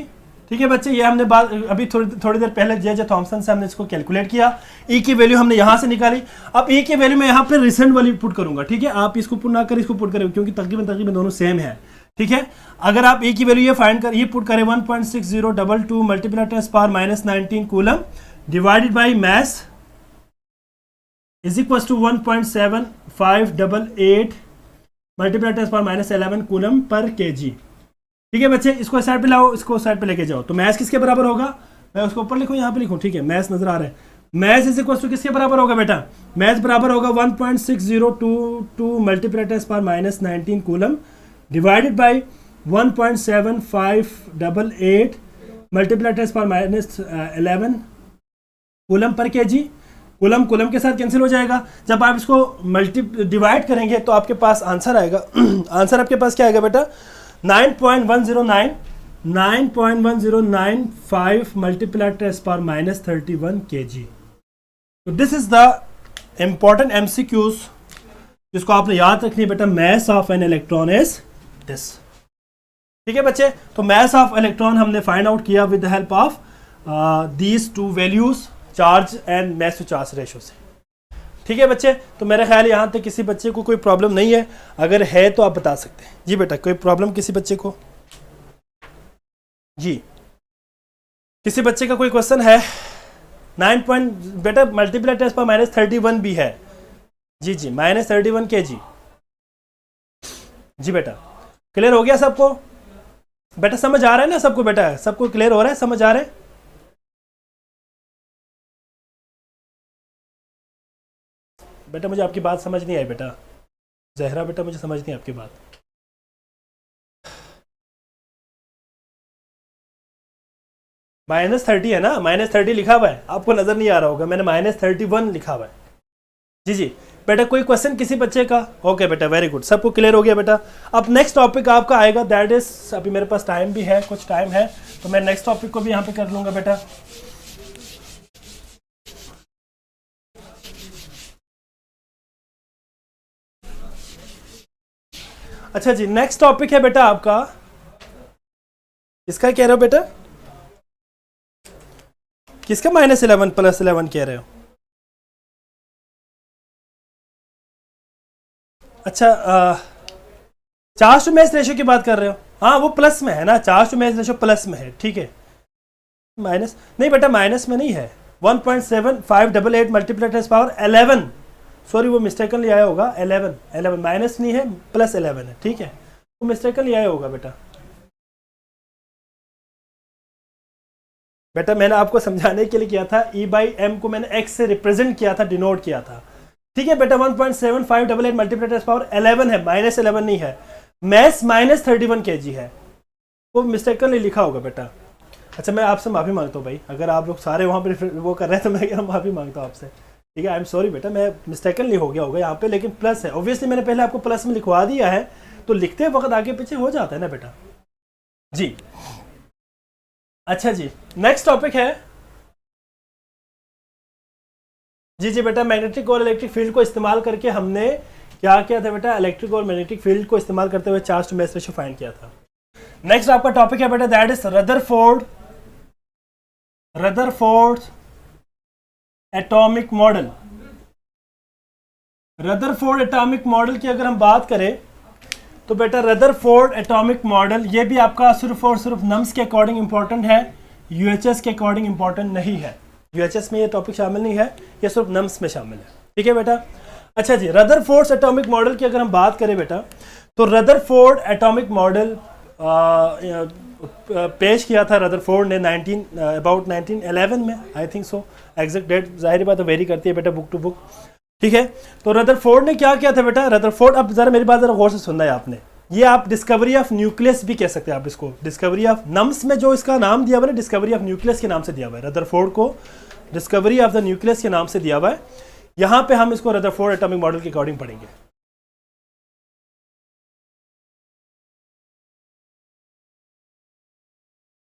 ठीक है बच्चे, ये हमने बात अभी थोड़ी देर पहले जे थॉमसन से हमने इसको कैलकुलेट किया। ई की वैल्यू हमने यहां से निकाली। अब ई की वैल्यू मैं यहां पे रिसेंट वाली पुट करूंगा। ठीक है, आप इसको पुट ना करें, इसको पुट करें क्योंकि तकरीबन दोनों सेम है। ठीक है, अगर आप ई की वैल्यू ये पुट करें 1.6022 multiply 10⁻⁻19 coulomb divided by mass is equal to 1.7588 multiply 10⁻11 coulomb पर केजी। ठीक है बच्चे, इसको साइड पे लाओ, इसको साइड पे लेके जाओ। तो मैस किसके बराबर होगा? मैं उसको ऊपर लिखूं, यहाँ पे लिखूं? ठीक है, मैस नजर आ रहा है। मैस इज इक्वल टू किसके बराबर होगा बेटा? मैस बराबर होगा 1.6022 multiply 10⁻⁻19 coulomb divided by 1.7588 multiply 10⁻11 coulomb पर केजी। कूलम के साथ कैंसिल हो जाएगा। जब आप इसको डिवाइड करेंगे तो आपके पास आंसर आएगा। आंसर आपके पास क्या आएगा बेटा? 9.1095 मल्टीप्लाई 10⁻31 kg। तो this is the important MCQs जिसको आपने याद रखनी है बेटा। Mass of an electron is this. ठीक है बच्चे, तो मैस ऑफ इलेक्ट्रॉन हमने फाइंड आउट किया with the help of these two values, charge and mass to charge ratio से। ठीक है बच्चे, तो मेरा ख्याल यहाँ तक किसी बच्चे को कोई प्रॉब्लम नहीं है। अगर है तो आप बता सकते हैं। जी बेटा, कोई प्रॉब्लम किसी बच्चे को? जी किसी बच्चे का कोई क्वेश्चन है? 9 पॉइंट बेटा मल्टीप्लाई 10⁻31 भी है। जी -31 kg। जी बेटा, क्लियर हो गया सबको? बेटा समझ आ रहा है ना सबको? बेटा सबको क्लियर हो रहा है, समझ आ रहा है? बेटा मुझे आपकी बात समझ नहीं आई बेटा। जहरा बेटा मुझे समझ नहीं आपकी बात। -30 है ना? -30 लिखा हुआ है, आपको नजर नहीं आ रहा होगा। मैंने -31 लिखा हुआ है। जी जी बेटा, कोई क्वेश्चन किसी बच्चे का? ओके बेटा, वेरी गुड, सबको क्लियर हो गया बेटा। अब नेक्स्ट टॉपिक आपका आएगा, दैट इज, अभी मेरे पास टाइम भी है, कुछ टाइम है, तो मैं नेक्स्ट टॉपिक को भी यहाँ पे कर लूंगा बेटा। अच्छा जी, नेक्स्ट टॉपिक है बेटा आपका, किसका कह रहे हो बेटा? किसका -11 +11 कह रहे हो? अच्छा, चार्ज टू मैच रेशियो की बात कर रहे हो? हाँ, वो प्लस में है ना, charge to mass ratio plus में है, ठीक है। माइनस नहीं बेटा, माइनस में नहीं है। 1.7588 मल्टीप्लाइड पावर 11, सॉरी वो मिस्टेकनली आया होगा, 11 11 माइनस नहीं है, +11 है, ठीक है, वो मिस्टेकनली आया होगा बेटा। बेटा मैंने आपको समझाने के लिए किया था, E/m को मैंने x से रिप्रेजेंट किया था, डिनोट किया था, ठीक है बेटा। 1.7588 मल्टीप्लाइड पावर 11 है, -11 नहीं है। मैथ्स -31 kg है, वो मिस्टेकनली लिखा होगा बेटा। अच्छा, मैं आपसे माफ़ी मांगता हूँ भाई, अगर आप लोग सारे वहाँ पे वो कर रहे हैं तो मैं माफ़ी मांगता हूँ आपसे, ठीक है। आई एम सॉरी बेटा, मैं मिस्टेकनली हो गया होगा यहाँ पे, लेकिन प्लस है, ऑब्वियसली मैंने पहले आपको प्लस में लिखवा दिया है, तो लिखते वक्त आगे पीछे हो जाता है ना बेटा जी। अच्छा जी, नेक्स्ट टॉपिक है जी जी बेटा, मैग्नेटिक और इलेक्ट्रिक फील्ड को इस्तेमाल करके हमने क्या किया था बेटा? इलेक्ट्रिक और मैग्नेटिक फील्ड को इस्तेमाल करते हुए charge to mass ratio find किया था। नेक्स्ट आपका टॉपिक है बेटा, that is Rutherford atomic model. Rutherford atomic model की अगर हम बात करें तो बेटा, रदरफोर्ड एटॉमिक मॉडल ये भी आपका सिर्फ और सिर्फ नम्स के अकॉर्डिंग इंपॉर्टेंट है, यूएचएस के अकॉर्डिंग इंपॉर्टेंट नहीं है। यूएचएस में ये टॉपिक शामिल नहीं है, ये सिर्फ नम्स में शामिल है, ठीक है बेटा। अच्छा जी, रदरफोर्ड एटॉमिक मॉडल की अगर हम बात करें बेटा, तो रदरफोर्ड एटॉमिक मॉडल पेश किया था रदरफोर्ड ने अबाउट 1911 में, I think so, exact date जाहिर बात वेरी करती है बेटा बुक टू बुक, ठीक है। तो रदरफोर्ड ने क्या किया था बेटा? रदरफोर्ड, अब जरा मेरी बात जरा गौर से सुनना है आपने, ये आप डिस्कवरी ऑफ न्यूक्लियस भी कह सकते हैं, आप इसको डिस्कवरी ऑफ नम्स में जो इसका नाम दिया हुआ है, डिस्कवरी ऑफ न्यूक्लियस के नाम से दिया हुआ है, रदरफोर्ड को डिस्कवरी ऑफ द न्यूक्लियस के नाम से दिया हुआ है। यहाँ पे हम इसको रदरफोर्ड एटॉमिक मॉडल के अकॉर्डिंग पढ़ेंगे।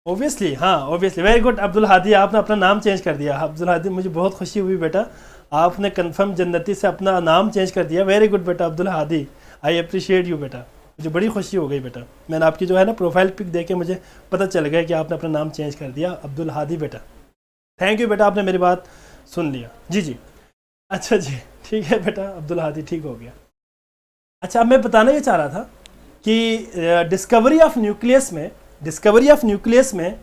ऑब्वियसली, हाँ obviously, very good Abdul Hadi, आपने अपना नाम चेंज कर दिया। अब्दुल हादी, मुझे बहुत खुशी हुई बेटा, आपने कंफर्म जन्नती से अपना नाम चेंज कर दिया, वेरी गुड बेटा Abdul Hadi, I appreciate you बेटा, मुझे बड़ी खुशी हो गई बेटा। मैंने आपकी जो है ना प्रोफाइल पिक देख के मुझे पता चल गया कि आपने अपना नाम चेंज कर दिया, अब्दुल हादी बेटा। थैंक यू बेटा, आपने मेरी बात सुन लिया, जी जी। अच्छा जी, ठीक है बेटा, अब्दुल हादी ठीक हो गया। अच्छा, अब मैं बताना ये चाह रहा था कि डिस्कवरी ऑफ न्यूक्लियस में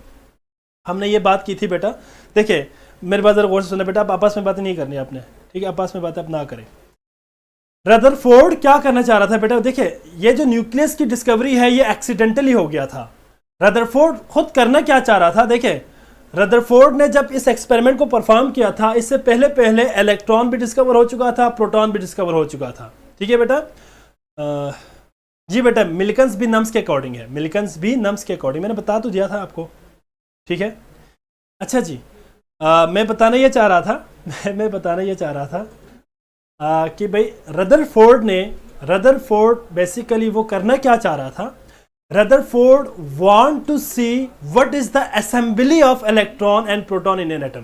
हमने ये बात की थी बेटा। देखिए मेरी बात जरा गौर से सुना बेटा, आप आपस में बातें नहीं करनी आपने, ठीक है, आपस में बातें आप ना करें। रदरफोर्ड क्या करना चाह रहा था बेटा? देखिए, ये जो न्यूक्लियस की डिस्कवरी है ये एक्सीडेंटली हो गया था। रदरफोर्ड खुद करना क्या चाह रहा था? देखिए, रदरफोर्ड ने जब इस एक्सपेरिमेंट को परफॉर्म किया था, इससे पहले पहले इलेक्ट्रॉन भी डिस्कवर हो चुका था, प्रोटॉन भी डिस्कवर हो चुका था, ठीक है बेटा। जी बेटा, मिल्किंस भी नम्स के अकॉर्डिंग है, मिल्किंस भी नम्स के अकॉर्डिंग, मैंने बता तो दिया था आपको, ठीक है। अच्छा जी, मैं बताना ये चाह रहा था कि भाई रदरफोर्ड बेसिकली वो करना क्या चाह रहा था? Rutherford want to see what is the assembly of electron and proton in an atom.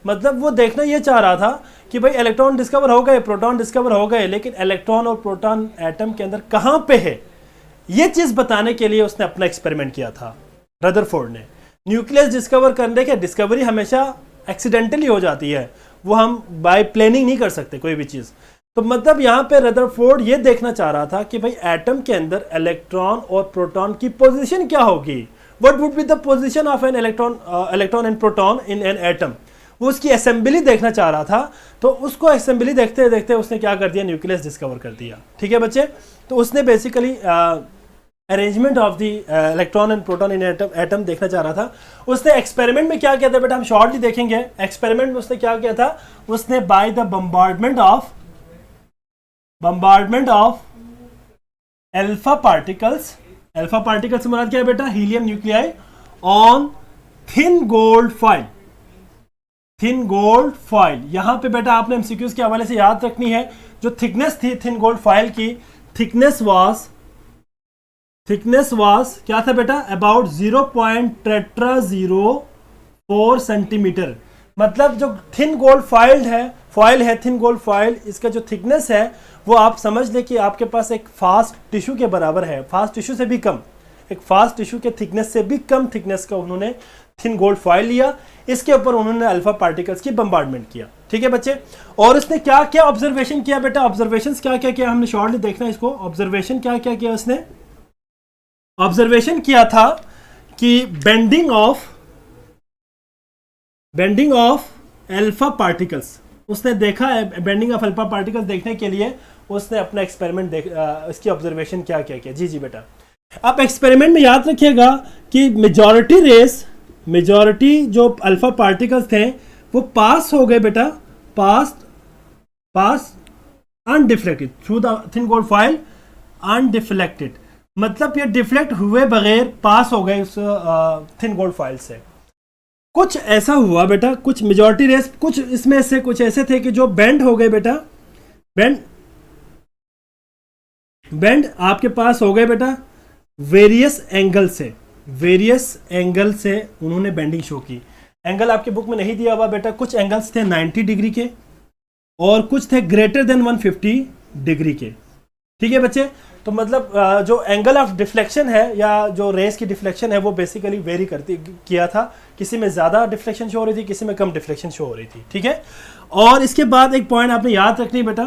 मतलब वो देखना ये चाह रहा था कि भाई इलेक्ट्रॉन डिस्कवर हो गए, प्रोटॉन डिस्कवर हो गए, लेकिन इलेक्ट्रॉन और प्रोटॉन एटम के अंदर कहाँ पे है, ये चीज़ बताने के लिए उसने अपना एक्सपेरिमेंट किया था रदरफोर्ड ने। न्यूक्लियस डिस्कवर करने के, डिस्कवरी हमेशा एक्सीडेंटली हो जाती है, वो हम बाय प्लानिंग नहीं कर सकते कोई भी चीज़। तो मतलब यहाँ पे रदरफोर्ड ये देखना चाह रहा था कि भाई एटम के अंदर इलेक्ट्रॉन और प्रोटॉन की पोजीशन क्या होगी, what would be the position of an electron and proton in an atom. वो उसकी असेंबली देखना चाह रहा था, तो उसको असेंबली देखते देखते उसने क्या कर दिया, न्यूक्लियस डिस्कवर कर दिया, ठीक है बच्चे। तो उसने basically arrangement of the electron and proton in atom देखना चाह रहा था। उसने एक्सपेरिमेंट में क्या किया था बेटा, हम शॉर्टली देखेंगे। एक्सपेरिमेंट में उसने क्या किया था, उसने by the bombardment of alpha particles से मुराद क्या है बेटा, helium nuclei on thin gold foil. Thin gold foil. यहां पे बेटा आपने एमसीक्यूज के हवाले से याद रखनी है, जो थिकनेस थी थिन गोल्ड फॉइल की, थिकनेस वाज क्या था बेटा, अबाउट 0.4 सेंटीमीटर। मतलब जो थिन गोल्ड फॉइल है थिन गोल्ड फॉइल, इसका जो थिकनेस है वो आप समझ ले कि आपके पास एक फास्ट टिश्यू के बराबर है, फास्ट टिश्यू से भी कम, एक फास्ट टिश्यू के थिकनेस से भी कम थिकनेस का उन्होंने थिन गोल्ड फॉइल लिया। इसके ऊपर उन्होंने अल्फा पार्टिकल्स की बम्बार्डमेंट किया। ठीक है बच्चे, और उसने क्या क्या ऑब्जर्वेशन किया बेटा, ऑब्जर्वेशन क्या क्या किया हमने शॉर्टली देखना है इसको। ऑब्जर्वेशन क्या क्या किया उसने, ऑब्जर्वेशन किया था कि बेंडिंग ऑफ अल्फा पार्टिकल्स, उसने देखा है बेंडिंग ऑफ अल्फा पार्टिकल्स देखने के लिए उसने अपना एक्सपेरिमेंट इसकी ऑब्जर्वेशन क्या क्या किया। जी बेटा, आप एक्सपेरिमेंट में याद रखिएगा कि मेजॉरिटी जो अल्फा पार्टिकल्स थे वो पास हो गए बेटा, pass undeflected through the thin gold foil, undeflected मतलब ये डिफ्लेक्ट हुए बगैर पास हो गए उस थिन गोल्ड फॉइल से। कुछ ऐसा हुआ बेटा, कुछ मेजॉरिटी रेस, कुछ इसमें से कुछ ऐसे थे कि जो बेंड हो गए बेटा, बेंड आपके पास हो गए बेटा वेरियस एंगल से उन्होंने बेंडिंग शो की। एंगल आपके बुक में नहीं दिया हुआ बेटा, कुछ एंगल्स थे 90 डिग्री के और कुछ थे ग्रेटर देन 150 डिग्री के। ठीक है बच्चे, तो मतलब जो एंगल ऑफ डिफ्लेक्शन है या जो रेस की डिफ्लेक्शन है वो बेसिकली वेरी किया था, किसी में ज़्यादा डिफ्लेक्शन शो हो रही थी, किसी में कम डिफ्लेक्शन शो हो रही थी। ठीक है, और इसके बाद एक पॉइंट आपने याद रखनी बेटा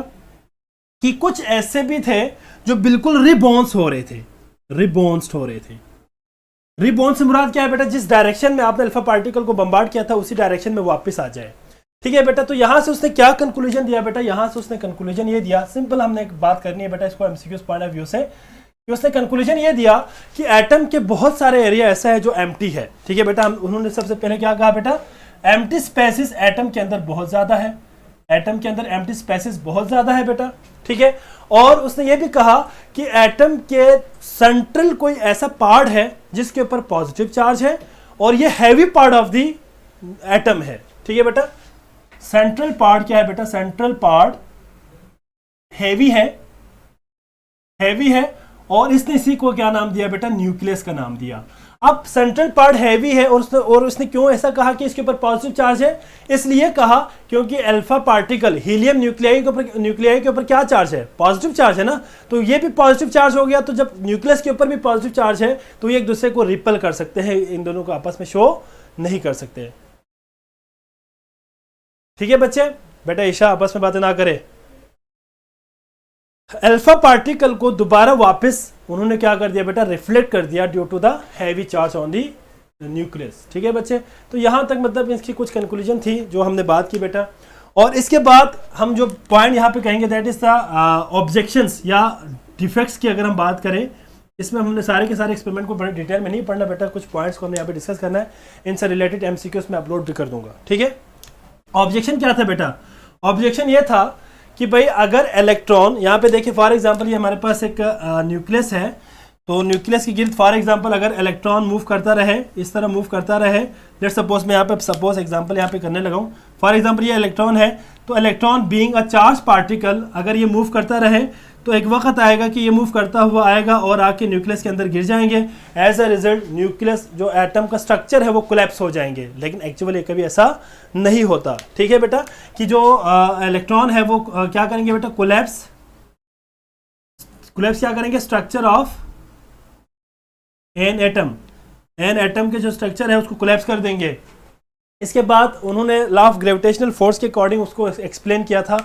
कि कुछ ऐसे भी थे जो बिल्कुल रिबोन्स हो रहे थे। रिबोन्स से मुराद क्या है बेटा, जिस डायरेक्शन में आपने अल्फा पार्टिकल को बम्बार्ड किया था उसी डायरेक्शन में वापस आ जाए। ठीक है बेटा, तो यहां से उसने क्या कंक्लूजन दिया बेटा, यहां से उसने कंक्लूजन ये दिया, सिंपल हमने एक बात करनी है बेटा इसको एमसीक्यूज पॉइंट ऑफ व्यू से, कि उसने कंक्लूजन ये दिया कि एटम के बहुत सारे एरिया ऐसा है जो एम्प्टी है। ठीक है बेटा, उन्होंने सबसे पहले क्या कहा बेटा, एम्प्टी स्पेसिस एटम के अंदर बहुत ज्यादा है, एटम के अंदर एम्प्टी स्पेसिस बहुत ज्यादा है बेटा। ठीक है, और उसने ये भी कहा कि एटम के सेंट्रल कोई ऐसा पार्ट है जिसके ऊपर पॉजिटिव चार्ज है और ये heavy part of the atom है। ठीक है बेटा, सेंट्रल पार्ट क्या है बेटा, सेंट्रल पार्ट हैवी है और इसने इसी को क्या नाम दिया बेटा, न्यूक्लियस का नाम दिया। अब सेंट्रल पार्ट हैवी है और उसने क्यों ऐसा कहा कि इसके ऊपर पॉजिटिव चार्ज है, इसलिए कहा क्योंकि अल्फा पार्टिकल हीलियम न्यूक्लियाई के ऊपर क्या चार्ज है, पॉजिटिव चार्ज है ना, तो ये भी पॉजिटिव चार्ज हो गया। तो जब न्यूक्लियस के ऊपर भी पॉजिटिव चार्ज है तो ये एक दूसरे को रिपल कर सकते हैं, इन दोनों को आपस में शो नहीं कर सकते। ठीक है बच्चे, बेटा ईशा आपस में बातें ना करे। अल्फा पार्टिकल को दोबारा वापस उन्होंने क्या कर दिया बेटा, रिफ्लेक्ट कर दिया due to the heavy charge on the nucleus. ठीक है बच्चे, तो यहां तक मतलब इसकी कुछ कंक्लूजन थी जो हमने बात की बेटा। और इसके बाद हम जो पॉइंट यहां पे कहेंगे दैट इज द ऑब्जेक्शंस या डिफेक्ट्स की अगर हम बात करें, इसमें हमने सारे के सारे एक्सपेरिमेंट को बड़े डिटेल में नहीं पढ़ना बेटा, कुछ पॉइंट्स को हमने यहाँ पे डिस्कस करना है, इनसे रिलेटेड एमसीक्यूज में अपलोड भी कर दूंगा। ठीक है, ऑब्जेक्शन क्या था बेटा, ऑब्जेक्शन ये था कि भाई अगर इलेक्ट्रॉन, यहाँ पे देखिए फॉर एग्जांपल ये हमारे पास एक न्यूक्लियस है, तो न्यूक्लियस के गिर्द फॉर एग्जांपल अगर इलेक्ट्रॉन मूव करता रहे, इस तरह मूव करता रहे, लेट्स सपोज मैं यहाँ पे सपोज एग्जांपल यहाँ पे करने लगा हूँ, फॉर एग्जांपल ये इलेक्ट्रॉन है, तो electron being a charge particle अगर ये मूव करता रहे तो एक वक्त आएगा कि ये मूव करता हुआ आएगा और आके न्यूक्लियस के अंदर गिर जाएंगे। एज अ रिजल्ट न्यूक्लियस जो एटम का स्ट्रक्चर है वो कोलैप्स हो जाएंगे, लेकिन एक्चुअली कभी ऐसा नहीं होता। ठीक है बेटा, कि जो इलेक्ट्रॉन है वो क्या करेंगे बेटा, कोलैप्स क्या करेंगे, स्ट्रक्चर ऑफ एन एटम के जो स्ट्रक्चर है उसको कोलैप्स कर देंगे। इसके बाद उन्होंने लॉ ऑफ ग्रेविटेशनल फोर्स के अकॉर्डिंग उसको एक्सप्लेन किया था,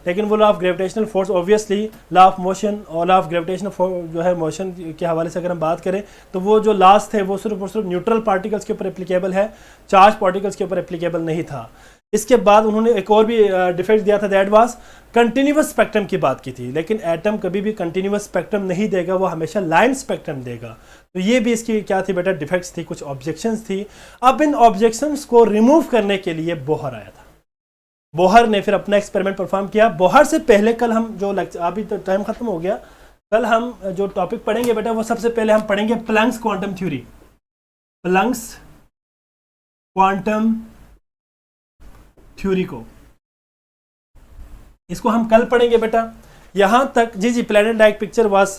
लेकिन वो law of gravitational force obviously law of motion और लॉ ऑफ ग्रेविटेशनल जो है मोशन के हवाले से अगर हम बात करें तो वो जो लॉस थे वो सिर्फ और सिर्फ न्यूट्रल पार्टिकल्स के ऊपर एप्लीकेबल है, चार्ज पार्टिकल्स के ऊपर एप्लीकेबल नहीं था। इसके बाद उन्होंने एक और भी डिफेक्ट दिया था, दैट वाज कंटिन्यूअस स्पेक्ट्रम की बात की थी, लेकिन एटम कभी भी कंटिन्यूअस स्पेक्ट्रम नहीं देगा, वो हमेशा लाइन स्पेक्ट्रम देगा। तो ये भी इसकी क्या थी बेटा, डिफेक्ट्स थी, कुछ ऑब्जेक्शंस थी। अब इन ऑब्जेक्शंस को रिमूव करने के लिए बोहर आया था, बोहर ने फिर अपना एक्सपेरिमेंट परफॉर्म किया। बोहर से पहले कल हम जो अभी तो टाइम खत्म हो गया, कल हम जो टॉपिक पढ़ेंगे बेटा वो सबसे पहले हम पढ़ेंगे Planck's quantum theory, Planck's quantum theory को, इसको हम कल पढ़ेंगे बेटा। यहाँ तक जी प्लैनेट डायरेक्ट पिक्चर वास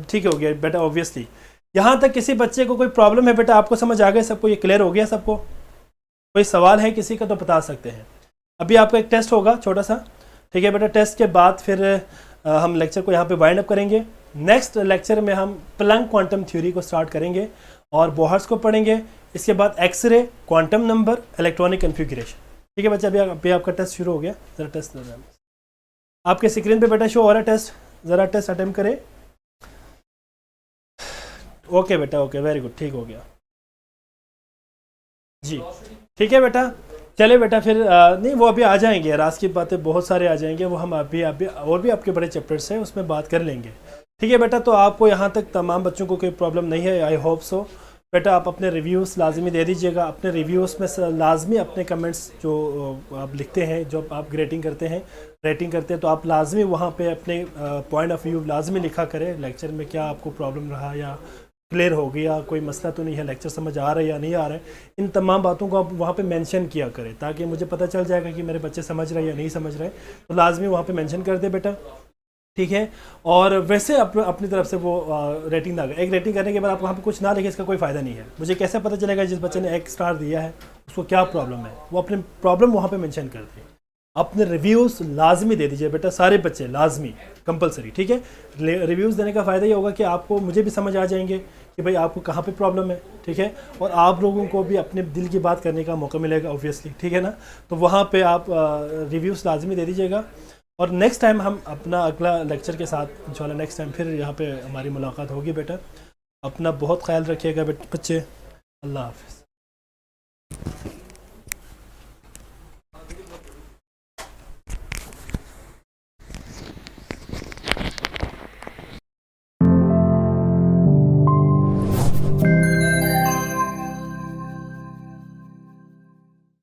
ठीक हो गया बेटा ऑब्वियसली। यहाँ तक किसी बच्चे को कोई प्रॉब्लम है बेटा? आपको समझ आ गया सबको? ये क्लियर हो गया सबको? कोई सवाल है किसी का तो बता सकते हैं। अभी आपका एक टेस्ट होगा छोटा सा, ठीक है बेटा। टेस्ट के बाद फिर हम लेक्चर को यहाँ पे वाइंड अप करेंगे। नेक्स्ट लेक्चर में हम प्लैंक क्वांटम थ्योरी को स्टार्ट करेंगे और बोहर्स को पढ़ेंगे। इसके बाद X ray, quantum number, electronic configuration, ठीक है बच्चा। अभी आपका टेस्ट शुरू हो गया। ज़रा टेस्ट आपके स्क्रीन पे बेटा शो हो रहा है टेस्ट, ज़रा टेस्ट अटेम्प्ट करें। ओके बेटा, ओके, वेरी गुड, ठीक हो गया जी, ठीक है बेटा। चले बेटा फिर नहीं वो अभी आ जाएंगे, राज की बातें बहुत सारे आ जाएंगे, वो हम अभी और भी आपके बड़े चैप्टर्स हैं उसमें बात कर लेंगे, ठीक है बेटा। तो आपको यहाँ तक तमाम बच्चों को कोई प्रॉब्लम नहीं है, आई होप सो बेटा। आप अपने रिव्यूज़ लाजमी दे दीजिएगा। अपने रिव्यूज़ में लाजमी अपने कमेंट्स जो आप लिखते हैं, जो आप रेटिंग करते हैं तो आप लाजमी वहाँ पे अपने पॉइंट ऑफ व्यू लाजमी लिखा करें। लेक्चर में क्या आपको प्रॉब्लम रहा या क्लियर हो गया, कोई मसला तो नहीं है, लेक्चर समझ आ रहा है या नहीं आ रहा है, इन तमाम बातों को आप वहाँ पे मेंशन किया करें ताकि मुझे पता चल जाएगा कि मेरे बच्चे समझ रहे हैं या नहीं समझ रहे। तो लाजमी वहाँ पे मेंशन कर दे बेटा, ठीक है। और वैसे अपनी तरफ से वो रेटिंग ना, एक रेटिंग करने के बाद आप वहाँ पे कुछ ना लिखे, इसका कोई फ़ायदा नहीं है। मुझे कैसे पता चलेगा जिस बच्चे ने 1 स्टार दिया है उसको क्या प्रॉब्लम है? वो अपने प्रॉब्लम वहाँ पे मेंशन कर दे। अपने रिव्यूज़ लाजमी दे दीजिए बेटा, सारे बच्चे लाजमी कंपलसरी, ठीक है। रिव्यूज़ देने का फ़ायदा ये होगा कि आपको, मुझे भी समझ आ जाएंगे कि भाई आपको कहाँ पे प्रॉब्लम है, ठीक है। और आप लोगों को भी अपने दिल की बात करने का मौका मिलेगा ऑब्वियसली, ठीक है ना। तो वहाँ पे आप रिव्यूज़ लाजमी दे दीजिएगा। और नेक्स्ट टाइम हम अपना अगला लेक्चर के साथ इंशाल्लाह नेक्स्ट टाइम फिर यहाँ पे हमारी मुलाकात होगी बेटा। अपना बहुत ख्याल रखिएगा बच्चे। अल्लाह हाफ़िज़।